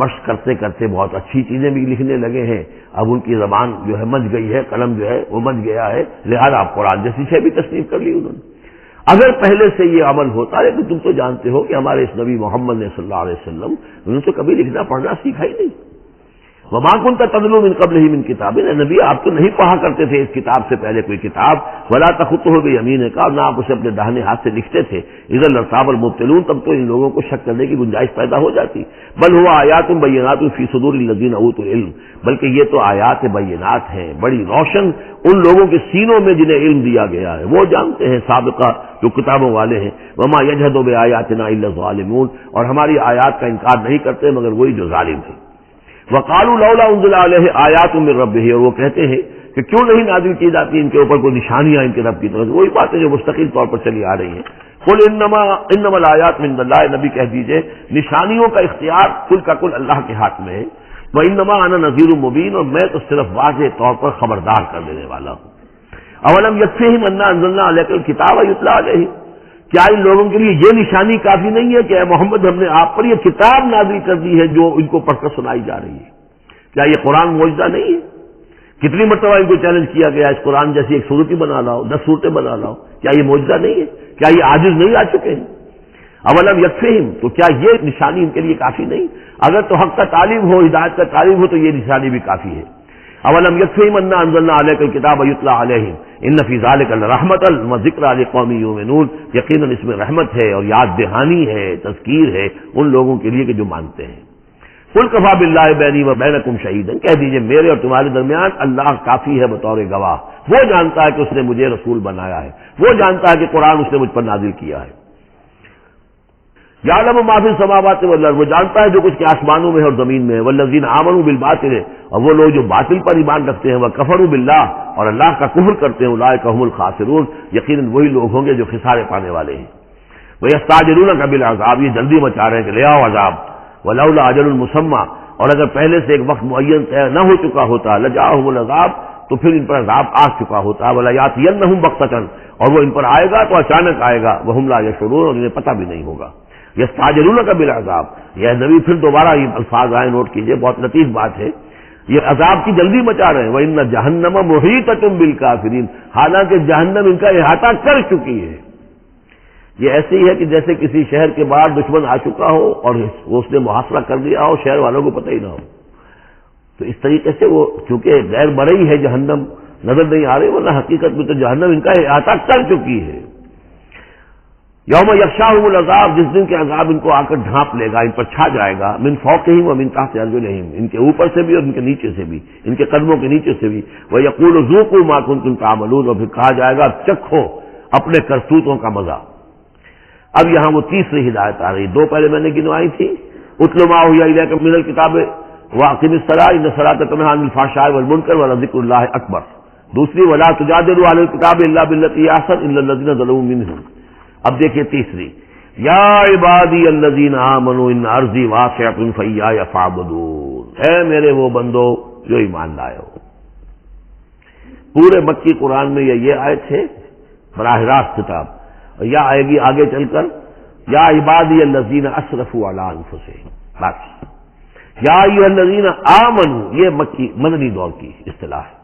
مشق کرتے کرتے بہت اچھی چیزیں بھی لکھنے لگے ہیں، اب ان کی زبان جو ہے مچ گئی ہے، قلم جو ہے وہ مچ گیا ہے، لہذا آپ قرآن جیسی شے بھی تصنیف کر لی انہوں نے. اگر پہلے سے یہ عمل ہوتا ہے، لیکن تم تو جانتے ہو کہ ہمارے اس نبی محمد نے صلی اللہ علیہ وسلم انہوں نے تو کبھی لکھنا پڑھنا سیکھا ہی نہیں. وَمَا كُنْتَ تَتْلُو مِن قَبْلِهِ مِن كِتَابٍ، نبی آپ تو نہیں پڑھا کرتے تھے اس کتاب سے پہلے کوئی کتاب. وَلَا تَخُطُّهُ بِيَمِينِكَ، اور نہ آپ اسے اپنے داہنے ہاتھ سے لکھتے تھے. اِذًا لَارْتَابَ الْمُبْطِلُونَ، تب تو ان لوگوں کو شک کرنے کی گنجائش پیدا ہو جاتی. بل هُوَ آیاتٌ بَيِّنَاتٌ فِي صُدُورِ الَّذِينَ أُوتُوا الْعِلْمَ، بلکہ یہ تو آیات بینات ہیں، بڑی روشن ان لوگوں کے سینوں میں جنہیں علم دیا گیا ہے، وہ جانتے ہیں سابقہ جو کتابوں والے ہیں. وَمَا يَجْحَدُ بِآيَاتِنَا إِلَّا الظَّالِمُونَ، اور ہماری آیات کا انکار نہیں کرتے مگر وہی جو ظالم ہیں. وَقَالُوا لَوْلَا أُنزِلَ عَلَيْهِ آيَاتٌ مِّن رَّبِّهِ، اور وہ کہتے ہیں کہ کیوں نہیں نازل کی جاتی ان کے اوپر کوئی نشانیاں ان کے رب کی طرف سے. وہی باتیں جو مستقل طور پر چلی آ رہی ہیں. قُلْ إِنَّمَا الْآيَاتُ مِنَ اللَّهِ، نبی کہہ دیجئے نشانیوں کا اختیار کل کا کل اللہ کے ہاتھ میں ہے. وَإِنَّمَا أَنَا نَذِيرٌ مُّبِينٌ، اور میں تو صرف واضح طور پر خبردار کر دینے والا ہوں. أَوَلَمْ يَكْفِهِمْ أَنَّا أَنزَلْنَا عَلَيْكَ الْكِتَابَ يُتْلَىٰ عَلَيْهِمْ، کیا ان لوگوں کے لیے یہ نشانی کافی نہیں ہے کہ اے محمد ہم نے آپ پر یہ کتاب نازل کر دی ہے جو ان کو پڑھ کر سنائی جا رہی ہے؟ کیا یہ قرآن معجزہ نہیں ہے؟ کتنی مرتبہ ان کو چیلنج کیا گیا اس قرآن جیسی ایک صورت ہی بنا لاؤ، 10 صورتیں بنا لاؤ، کیا یہ معجزہ نہیں ہے؟ کیا یہ عاجز نہیں آ چکے ہیں؟ اولم یکفہم، تو کیا یہ نشانی ان کے لیے کافی نہیں؟ اگر تو حق کا تعلیم ہو، ہدایت کا تعلیم ہو تو یہ نشانی بھی کافی ہے. اولم یکفہم انا انزلنا علیک الکتاب یتلی علیہم ان فی ذلک لرحمۃ وذکری لقوم یؤمنون، یقیناً اس میں رحمت ہے اور یاد دہانی ہے، تذکیر ہے ان لوگوں کے لیے کہ جو مانتے ہیں. قل کفی باللہ بینی و بینکم شہیدا، کہہ دیجئے میرے اور تمہارے درمیان اللہ کافی ہے بطور گواہ. وہ جانتا ہے کہ اس نے مجھے رسول بنایا ہے، وہ جانتا ہے کہ قرآن اس نے مجھ پر نازل کیا ہے. یعلم ما فی السماوات والارض، وہ جانتا ہے جو کچھ کے آسمانوں میں ہے اور زمین میں ہے. والذین آمنوا بالباطل، اور وہ لوگ جو باطل پر ایمان رکھتے ہیں، وکفروا باللہ، اور اللہ کا کفر کرتے ہیں، اولئک هم الخاسرون، یقیناً وہی لوگ ہوں گے جو خسارے پانے والے ہیں. ویستعجلونک بالعذاب، یہ جلدی مچا رہے ہیں کہ لے آؤ عذاب. ولولا اجل مسمى، اور اگر پہلے سے ایک وقت معین طے نہ ہو چکا ہوتا، لجاءهم العذاب، تو پھر ان پر عذاب آ چکا ہوتا. ولا یاتینہم بغتۃ، اور وہ ان پر آئے گا تو اچانک آئے گا. وهم لا یشعرون، اور انہیں پتہ بھی نہیں ہوگا. یستعجلونک بالعذاب، یہ نبی پھر دوبارہ یہ الفاظ آئے، نوٹ کیجئے، بہت لطیف بات ہے، یہ عذاب کی جلدی مچا رہے ہیں، وَإِنَّ جَهَنَّمَ مُحِيطَةٌ بِالْكَافِرِينَ، حالانکہ جہنم ان کا احاطہ کر چکی ہے۔ یہ ایسی ہے کہ جیسے کسی شہر کے باہر دشمن آ چکا ہو اور اس نے محاصرہ کر دیا ہو، شہر والوں کو پتہ ہی نہ ہو۔ تو اس طریقے سے وہ چونکہ غیر مرئی ہے جہنم، نظر نہیں آ رہی، ورنہ حقیقت میں تو جہنم ان کا احاطہ کر چکی ہے۔ یوم یغشاہم العذاب، جس دن کے عذاب ان کو آ کر ڈھانپ لے گا، ان پر چھا جائے گا، من فوقہم ومن تحت ارجلہم، ان کے اوپر سے بھی اور ان کے نیچے سے بھی، ان کے قدموں کے نیچے سے بھی، ویقول ذوقوا ما کنتم تعملون، اور پھر کہا جائے گا چکھو اپنے کرتوتوں کا مزہ۔ اب یہاں وہ تیسری ہدایت آ رہی، دو پہلے میں نے گنوائی تھی، اتل ما اوحی الیک من الکتاب واقم الصلاۃ ان الصلاۃ تنہی عن الفحشاء والمنکر ولذکر اللہ اکبر، دوسری ولا تجادلوا اہل الکتاب الا بالتی ہی احسن الا الذین ظلموا منہم۔ اب دیکھیے تیسری، یا عبادی الذین آمنوا ان ارضی واسعۃ فایایا فاعبدون، اے میرے وہ بندو جو ایمان لائے ہو۔ پورے مکی قرآن میں یہ آیت ہے براہ راست خطاب، اور یا آئے گی آگے چل کر یا عبادی الذین اسرفوا علی انفسہم، بس یا ایھا الذین آمنوا، یہ مکی مدنی دور کی اصطلاح ہے۔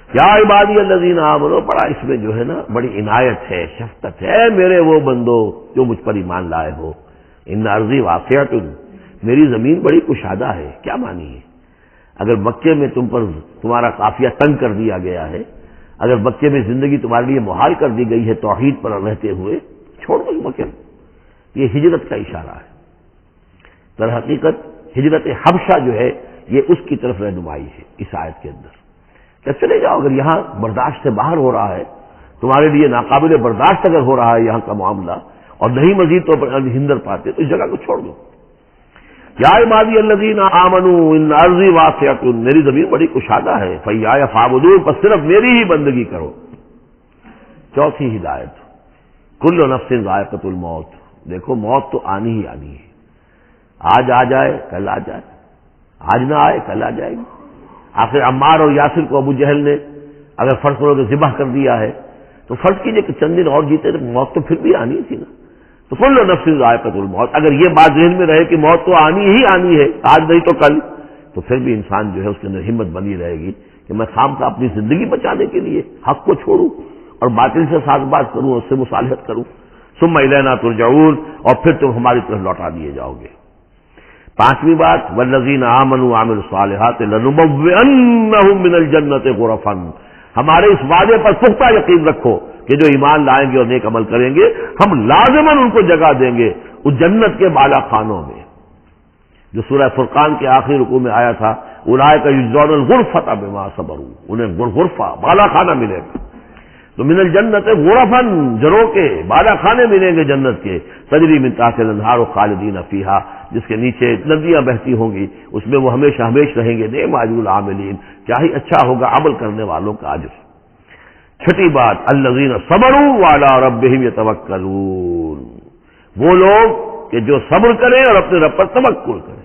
یا عبادی الذین آمنوا، بڑا اس میں جو ہے نا بڑی عنایت ہے، شفقت ہے، میرے وہ بندو جو مجھ پر ایمان لائے ہو، ان ارضی واسعۃ، میری زمین بڑی کشادہ ہے۔ کیا معنی ہے؟ اگر مکے میں تم پر تمہارا قافیہ تنگ کر دیا گیا ہے، اگر مکے میں زندگی تمہارے لیے محال کر دی گئی ہے توحید پر رہتے ہوئے، چھوڑ دو مکے، یہ ہجرت کا اشارہ ہے۔ در حقیقت ہجرت حبشہ جو ہے یہ اس کی طرف رہنمائی ہے اس آیت کے اندر، کہ چلے جاؤ، اگر یہاں برداشت سے باہر ہو رہا ہے، تمہارے لیے ناقابل برداشت اگر ہو رہا ہے یہاں کا معاملہ، اور نہیں مزید تو ہندر پاتے، تو اس جگہ کو چھوڑ دو۔ یا عبادی الذین آمنوا ان ارضی واسعۃ، میری زمین بڑی کشادہ ہے، فایایا فاعبدون، بس صرف میری ہی بندگی کرو۔ چوتھی ہدایت، کل نفس ذائقۃ الموت، دیکھو موت تو آنی ہی آنی ہے، آج آ جائے کل آ جائے، آج نہ آئے کل آ جائے گی۔ آخر عمار اور یاسر کو ابو جہل نے اگر فرض کرو کہ ذبح کر دیا ہے، تو فرض کیجئے کہ چند دن اور جیتے تو موت تو پھر بھی آنی تھی نا۔ تو کل نفس ذائقۃ الموت، اگر یہ بات ذہن میں رہے کہ موت تو آنی ہی آنی ہے، آج نہیں تو کل، تو پھر بھی انسان جو ہے اس کے اندر ہمت بنی رہے گی کہ میں خام کا اپنی زندگی بچانے کے لیے حق کو چھوڑوں اور باطل سے ساز باز کروں، اس سے مصالحت کروں۔ ثم الینا ترجعون، اور پھر تم ہماری طرف لوٹا دیے جاؤ گے۔ پانچویں بات، والذین آمنوا وعملوا الصالحات لنبوئنہم من الجنۃ غرفا، ہمارے اس وعدے پر پختہ یقین رکھو کہ جو ایمان لائیں گے اور نیک عمل کریں گے، ہم لازماً ان کو جگہ دیں گے اس جنت کے بالا خانوں میں، جو سورہ فرقان کے آخری رکوع میں آیا تھا، اولئک یجزون الغرفۃ بما صبروا، انہیں غرفہ بالا خانہ ملے گا۔ تو من الجنت غرفا، جروں کے بالا خانے ملیں گے جنت کے، تجری من تحتها الانہار خالدین فیہا، جس کے نیچے ندیاں بہتی ہوں گی، اس میں وہ ہمیشہ ہمیش رہیں گے۔ نعم اجر العاملین، کیا ہی اچھا ہوگا عمل کرنے والوں کا اجر۔ چھٹی بات، الذین صبروا وعلی ربہم یتوکلون، وہ لوگ کہ جو صبر کریں اور اپنے رب پر توکل کریں۔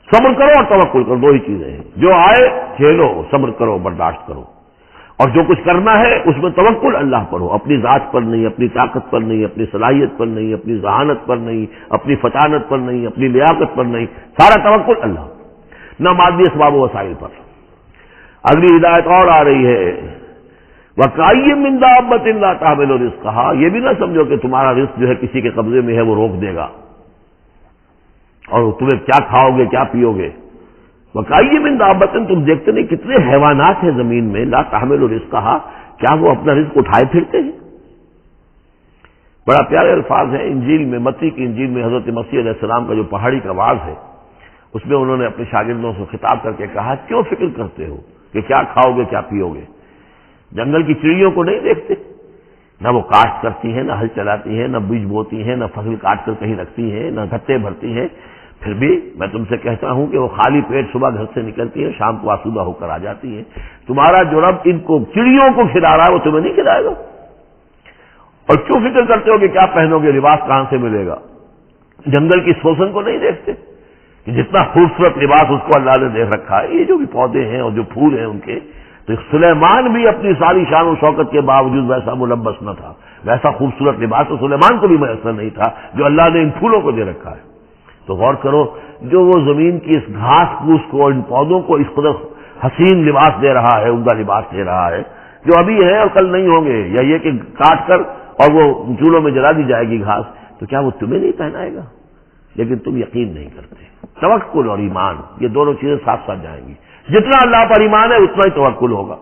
صبر کرو اور توکل کرو، دو ہی چیزیں ہیں، جو آئے جھیلو، صبر کرو، برداشت کرو، اور جو کچھ کرنا ہے اس میں توکل اللہ پر ہو، اپنی ذات پر نہیں، اپنی طاقت پر نہیں، اپنی صلاحیت پر نہیں، اپنی ذہانت پر نہیں، اپنی فطانت پر نہیں، اپنی لیاقت پر نہیں، سارا توکل اللہ، نہ مادی اسباب و وسائل پر۔ اگلی ہدایت اور آ رہی ہے، وَكَأَيٍّ مِّن دَابَّةٍ لَّا تَحْمِلُ رِزْقَهَا، یہ بھی نہ سمجھو کہ تمہارا رزق جو ہے کسی کے قبضے میں ہے وہ روک دے گا اور تمہیں کیا کھاؤ گے کیا پیو گے۔ وَكَأَيٍّ مِّن دَابَّةٍ، تم دیکھتے نہیں کتنے حیوانات ہیں زمین میں، لا تحمل رزقها، کیا وہ اپنا رزق اٹھائے پھرتے ہیں؟ بڑا پیارے الفاظ ہیں انجیل میں، متی کی انجیل میں حضرت مسیح علیہ السلام کا جو پہاڑی کا واعظ ہے، اس میں انہوں نے اپنے شاگردوں سے خطاب کر کے کہا، کیوں فکر کرتے ہو کہ کیا کھاؤ گے کیا پیو گے؟ جنگل کی چڑیوں کو نہیں دیکھتے؟ نہ وہ کاشت کرتی ہیں، نہ ہل چلاتی ہیں، نہ بیج بوتی ہیں، نہ فصل کاٹ کر کہیں رکھتی ہیں، نہ گھٹے بھرتی ہیں، پھر بھی میں تم سے کہتا ہوں کہ وہ خالی پیٹ صبح گھر سے نکلتی ہیں، شام کو آسودہ ہو کر آ جاتی ہیں۔ تمہارا جو رب ان کو چڑیوں کو کھلا رہا ہے وہ تمہیں نہیں کھلائے گا؟ اور کیوں فکر کرتے ہو کہ کیا پہنو گے، لباس کہاں سے ملے گا؟ جنگل کی سوسن کو نہیں دیکھتے کہ جتنا خوبصورت لباس اس کو اللہ نے دے رکھا ہے، یہ جو بھی پودے ہیں اور جو پھول ہیں ان کے، تو سلیمان بھی اپنی ساری شان و شوکت کے باوجود ویسا ملبس نہ تھا، ویسا خوبصورت لباس تو سلیمان کو بھی میسر نہیں تھا جو اللہ نے ان پھولوں کو دے رکھا ہے۔ تو غور کرو، جو وہ زمین کی اس گھاس پھوس کو، ان پودوں کو اس قدر حسین لباس دے رہا ہے، عمدہ لباس دے رہا ہے، جو ابھی ہیں اور کل نہیں ہوں گے، یا یہ کہ کاٹ کر اور وہ چولہوں میں جلا دی جائے گی گھاس، تو کیا وہ تمہیں نہیں پہنائے گا؟ لیکن تم یقین نہیں کرتے۔ توکل اور ایمان، یہ دونوں چیزیں ساتھ ساتھ جائیں گی۔ جتنا اللہ پر ایمان ہے اتنا ہی توکل ہوگا،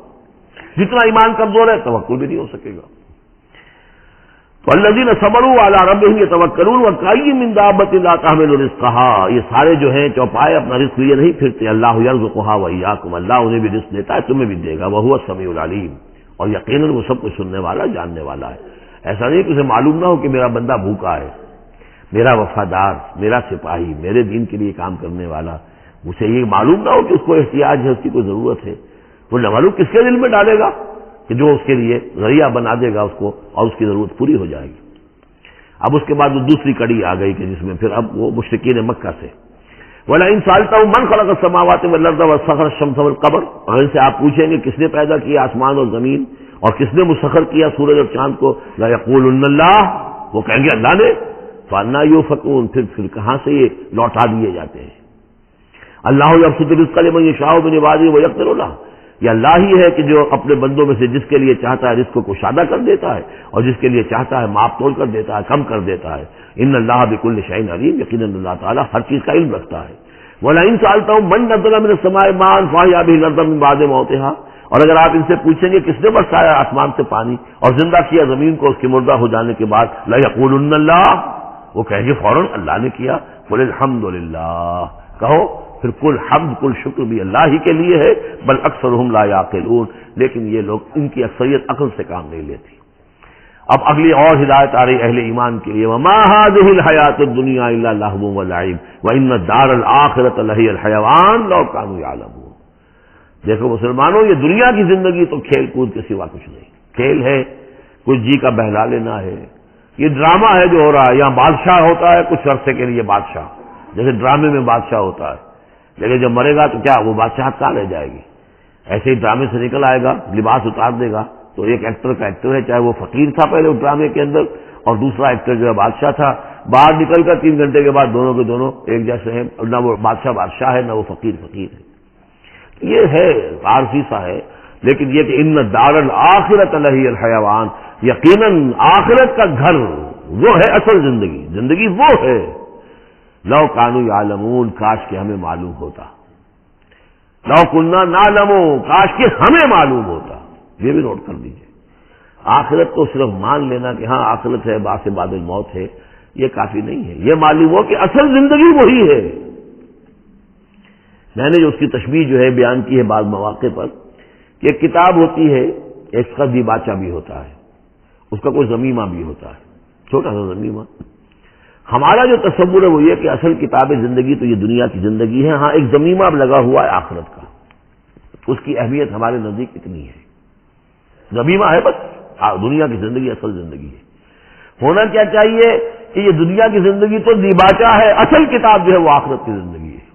جتنا ایمان کمزور ہے توکل بھی نہیں ہو سکے گا۔ والذین صبروا علی ربہم یتوکلون وکأی من دابۃ لا تحمل رزقها، یہ سارے جو ہیں چوپائے اپنا رزق لیے نہیں پھرتے، اللہ یرزقها وإیاکم، اللہ انہیں بھی رزق دیتا ہے، تمہیں بھی دے گا، وہو السمیع العلیم، اور یقیناً وہ سب کچھ سننے والا، جاننے والا ہے۔ ایسا نہیں کہ اسے معلوم نہ ہو کہ میرا بندہ بھوکا ہے، میرا وفادار، میرا سپاہی، میرے دین کے لیے کام کرنے والا، اسے یہ معلوم نہ ہو کہ اس کو احتیاج ہے، اس کی کوئی ضرورت ہے، وہ نہ معلوم کس کے دل میں ڈالے گا کہ جو اس کے لیے ذریعہ بنا دے گا اس کو، اور اس کی ضرورت پوری ہو جائے گی۔ اب اس کے بعد وہ دوسری کڑی آ گئی کہ جس میں پھر اب وہ مشرکین مکہ سے وَلَئِن سَأَلْتَهُم مَّن خَلَقَ السَّمَاوَاتِ وَالْأَرْضَ وَسَخَّرَ الشَّمْسَ وَالْقَمَرَ، اگر ان سے آپ پوچھیں گے کس نے پیدا کیا آسمان اور زمین اور کس نے مسخر کیا سورج اور چاند کو، لَيَقُولُنَّ اللَّهُ، وہ کہیں گے اللہ نے، فَأَنَّىٰ يُؤْفَكُونَ، پھر کہاں سے یہ لوٹا دیے جاتے ہیں۔ اللہ یبسط الرزق لمن یشاء من عباده ویقدر له، یہ اللہ ہی ہے کہ جو اپنے بندوں میں سے جس کے لیے چاہتا ہے رزق کو کشادہ کر دیتا ہے، اور جس کے لیے چاہتا ہے ماپ تول کر دیتا ہے، کم کر دیتا ہے۔ ان اللہ بکل شیء علیم، یقیناً اللہ تعالیٰ ہر چیز کا علم رکھتا ہے۔ وَلَئِن سَأَلْتَهُم مَّن نَّزَّلَ مِنَ السَّمَاءِ مَاءً فَأَحْيَا بِهِ الْأَرْضَ مِن بَعْدِ مَوْتِهَا، اور اگر آپ ان سے پوچھیں گے کس نے برسایا آسمان سے پانی اور زندہ کیا زمین کو اس کے مردہ ہو جانے کے بعد، لَيَقُولُنَّ اللَّهُ، وہ کہیں گے فوراً اللہ نے کیا۔ قُلِ الْحَمْدُ لِلَّهِ، کہو پھر کل حمد کل شکر بھی اللہ ہی کے لیے ہے، بل اکثرهم لا یعقلون، لیکن یہ لوگ، ان کی اکثریت عقل سے کام نہیں لیتی۔ اب اگلی اور ہدایت آ رہی اہل ایمان کے لیے، وما هذه الحیات الدنیا الا لهو ولعب وان الدار الاخرۃ لہی الحیوان لو كانوا یعلمون۔ دیکھو مسلمانوں، یہ دنیا کی زندگی تو کھیل کود کے سوا کچھ نہیں، کھیل ہے، کچھ جی کا بہلا لینا ہے، یہ ڈرامہ ہے جو ہو رہا ہے۔ یہاں بادشاہ ہوتا ہے کچھ عرصے کے لیے بادشاہ، جیسے ڈرامے میں بادشاہ ہوتا ہے، لیکن جب مرے گا تو کیا وہ بادشاہت کہاں رہ جائے گی؟ ایسے ہی ڈرامے سے نکل آئے گا، لباس اتار دے گا، تو ایک ایکٹر کا ایکٹر ہے، چاہے وہ فقیر تھا پہلے اس ڈرامے کے اندر، اور دوسرا ایکٹر جو ہے بادشاہ تھا، باہر نکل کر 3 گھنٹے کے بعد دونوں کے دونوں ایک جیسے ہیں، نہ وہ بادشاہ ہے نہ وہ فقیر ہے۔ یہ ہے عارضی سا ہے، لیکن یہ کہ ان الدار الاخرۃ لہی الحیوان، یقیناً آخرت کا گھر وہ ہے اصل زندگی وہ ہے۔ لو کانوا یعلمون، کاش کہ ہمیں معلوم ہوتا، لو کنا نعلم، کاش کہ ہمیں معلوم ہوتا۔ یہ بھی نوٹ کر دیجئے، آخرت تو صرف مان لینا کہ ہاں آخرت ہے، بعد سے بعد موت ہے، یہ کافی نہیں ہے، یہ معلوم ہو کہ اصل زندگی وہی ہے۔ میں نے جو اس کی تشبیہ جو ہے بیان کی ہے بعض مواقع پر، کہ ایک کتاب ہوتی ہے، اس کا دیباچہ بھی ہوتا ہے، اس کا کوئی ضمیمہ بھی ہوتا ہے، چھوٹا سا ضمیمہ۔ ہمارا جو تصور ہے وہ یہ کہ اصل کتاب زندگی تو یہ دنیا کی زندگی ہے، ہاں ایک ضمیمہ اب لگا ہوا ہے آخرت کا، اس کی اہمیت ہمارے نزدیک اتنی ہے، ضمیمہ ہے بس، دنیا کی زندگی اصل زندگی ہے۔ ہونا کیا چاہیے کہ یہ دنیا کی زندگی تو دیباچہ ہے، اصل کتاب جو ہے وہ آخرت کی زندگی ہے۔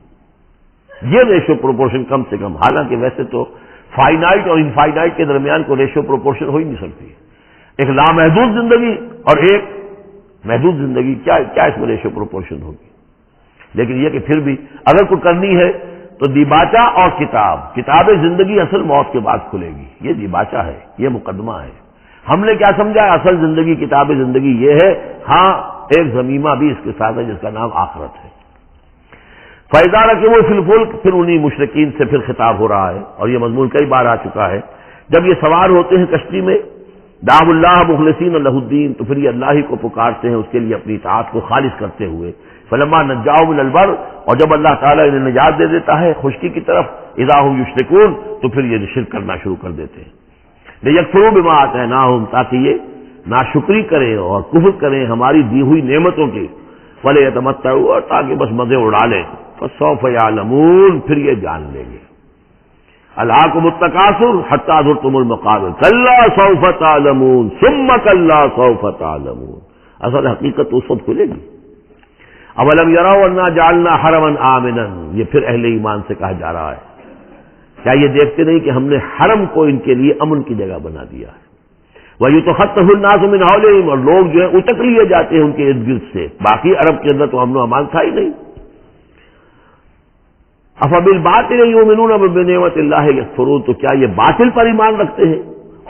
یہ ریشو پروپورشن کم سے کم، حالانکہ ویسے تو فائنائٹ اور انفائنائٹ کے درمیان کوئی ریشو پروپورشن ہو ہی نہیں سکتی، ایک لامحدود زندگی اور ایک محدود زندگی، کیا اس میں ریشو پروپورشن ہوگی؟ لیکن یہ کہ پھر بھی اگر کوئی کرنی ہے تو دیباچہ اور کتاب زندگی اصل موت کے بعد کھلے گی، یہ دیباچہ ہے، یہ مقدمہ ہے۔ ہم نے کیا سمجھا؟ اصل زندگی کتاب زندگی یہ ہے، ہاں ایک ضمیمہ بھی اس کے ساتھ ہے جس کا نام آخرت ہے۔ فَإِذَا رَكِبُوا فِي الْفُلْكِ، پھر انہی مشرکین سے پھر خطاب ہو رہا ہے، اور یہ مضمون کئی بار آ چکا ہے۔ جب یہ سوار ہوتے ہیں کشتی میں، دعوا اللہ مخلصین لہ الدین، تو پھر یہ اللہ ہی کو پکارتے ہیں، اس کے لیے اپنی اطاعت کو خالص کرتے ہوئے۔ فلما نجاؤہم الی البر، اور جب اللہ تعالیٰ انہیں نجات دے دیتا ہے خشکی کی طرف، اذا ہم یشرکون، تو پھر یہ شرک کرنا شروع کر دیتے ہیں۔ لیکفروا بما آتیناہم، تاکہ یہ ناشکری کریں اور کفر کریں ہماری دی ہوئی نعمتوں کی، ولیتمتعوا، اور تاکہ بس مزے اڑا لیں۔ فسوف یعلمون، پھر یہ جان لیں گے۔ الہاکم التکاثر حتی زرتم المقابر، کلا سوف تعلمون ثم کلا سوف تعلمون، اصل حقیقت تو اس وقت کھلے گی۔ اولم یروا انا جعلنا حرما آمنا، یہ پھر اہل ایمان سے کہا جا رہا ہے، کیا یہ دیکھتے نہیں کہ ہم نے حرم کو ان کے لیے امن کی جگہ بنا دیا ہے؟ وَيُتَخَطَّفُ النَّاسُ مِنْ حَوْلِهِمْ، اور لوگ جو ہے اتک لیے جاتے ہیں ان کے ارد گرد سے. باقی عرب کے اندر تو امن و امان تھا ہی نہیں. أَفَبِالْبَاطِلِ يُؤْمِنُونَ وَبِنِعْمَةِ اللَّهِ يَكْفُرُونَ، تو کیا یہ باطل پر ایمان رکھتے ہیں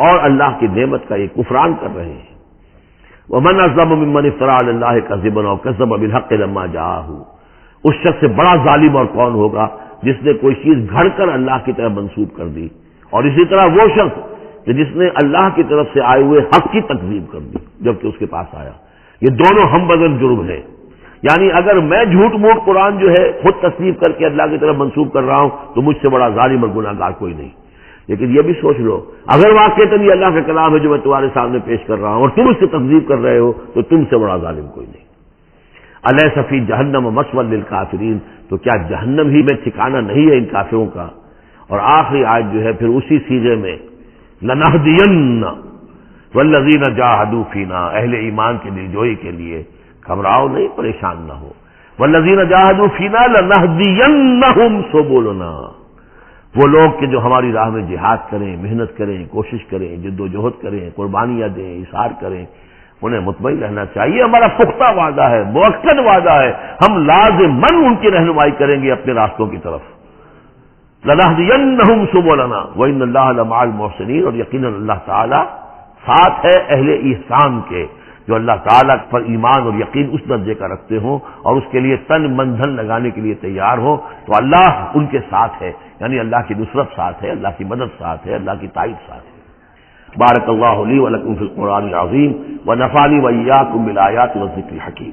اور اللہ کی نعمت کا یہ کفران کر رہے ہیں. وَمَنْ أَظْلَمُ مِمَّنِ افْتَرَىٰ عَلَى اللَّهِ كَذِبًا أَوْ كَذَّبَ بِالْحَقِّ لَمَّا جَاءَهُ، اس شخص سے بڑا ظالم اور کون ہوگا جس نے کوئی چیز گھڑ کر اللہ کی طرف منسوب کر دی، اور اسی طرح وہ شخص کہ جس نے اللہ کی طرف سے آئے ہوئے حق کی تکذیب کر دی جبکہ اس کے پاس آیا. یہ دونوں ہم بدن جرم ہیں. یعنی اگر میں جھوٹ موٹ قرآن جو ہے خود تصنیف کر کے اللہ کی طرف منسوب کر رہا ہوں تو مجھ سے بڑا ظالم اور گناہ گار کوئی نہیں. لیکن یہ بھی سوچ لو، اگر واقعتاً یہ اللہ کا کلام ہے جو میں تمہارے سامنے پیش کر رہا ہوں اور تم اس سے تکذیب کر رہے ہو تو تم سے بڑا ظالم کوئی نہیں. الیس فی جہنم مثوی للکافرین، تو کیا جہنم ہی میں ٹھکانہ نہیں ہے ان کافروں کا. اور آخری آیت جو ہے پھر اسی سیغے میں لنہدین والذین جاہدوا فینا، اہل ایمان کی دلجوئی کے لیے گھبراؤ نہیں، پریشان نہ ہو. والذین جاہدوا فینا لنہدینہم سبلنا، وہ لوگ کہ جو ہماری راہ میں جہاد کریں، محنت کریں، کوشش کریں، جد و جہد کریں، قربانیاں دیں، اظہار کریں، انہیں مطمئن رہنا چاہیے ہمارا پختہ وعدہ ہے، مؤکد وعدہ ہے، ہم لازماً ان کی رہنمائی کریں گے اپنے راستوں کی طرف. لنہدینہم سبلنا وان اللہ لمع المحسنین، اور یقیناً اللہ تعالیٰ ساتھ ہے اہل احسان کے، جو اللہ تعالیٰ پر ایمان اور یقین اس درجے کا رکھتے ہوں اور اس کے لیے تن من دھن لگانے کے لیے تیار ہوں، تو اللہ ان کے ساتھ ہے. یعنی اللہ کی نصرت ساتھ ہے، اللہ کی مدد ساتھ ہے، اللہ کی تائید ساتھ ہے. بارک اللہ لی و لکم فی القرآن العظیم ونفعنی وإیاکم بالآیات والذکر الحکیم.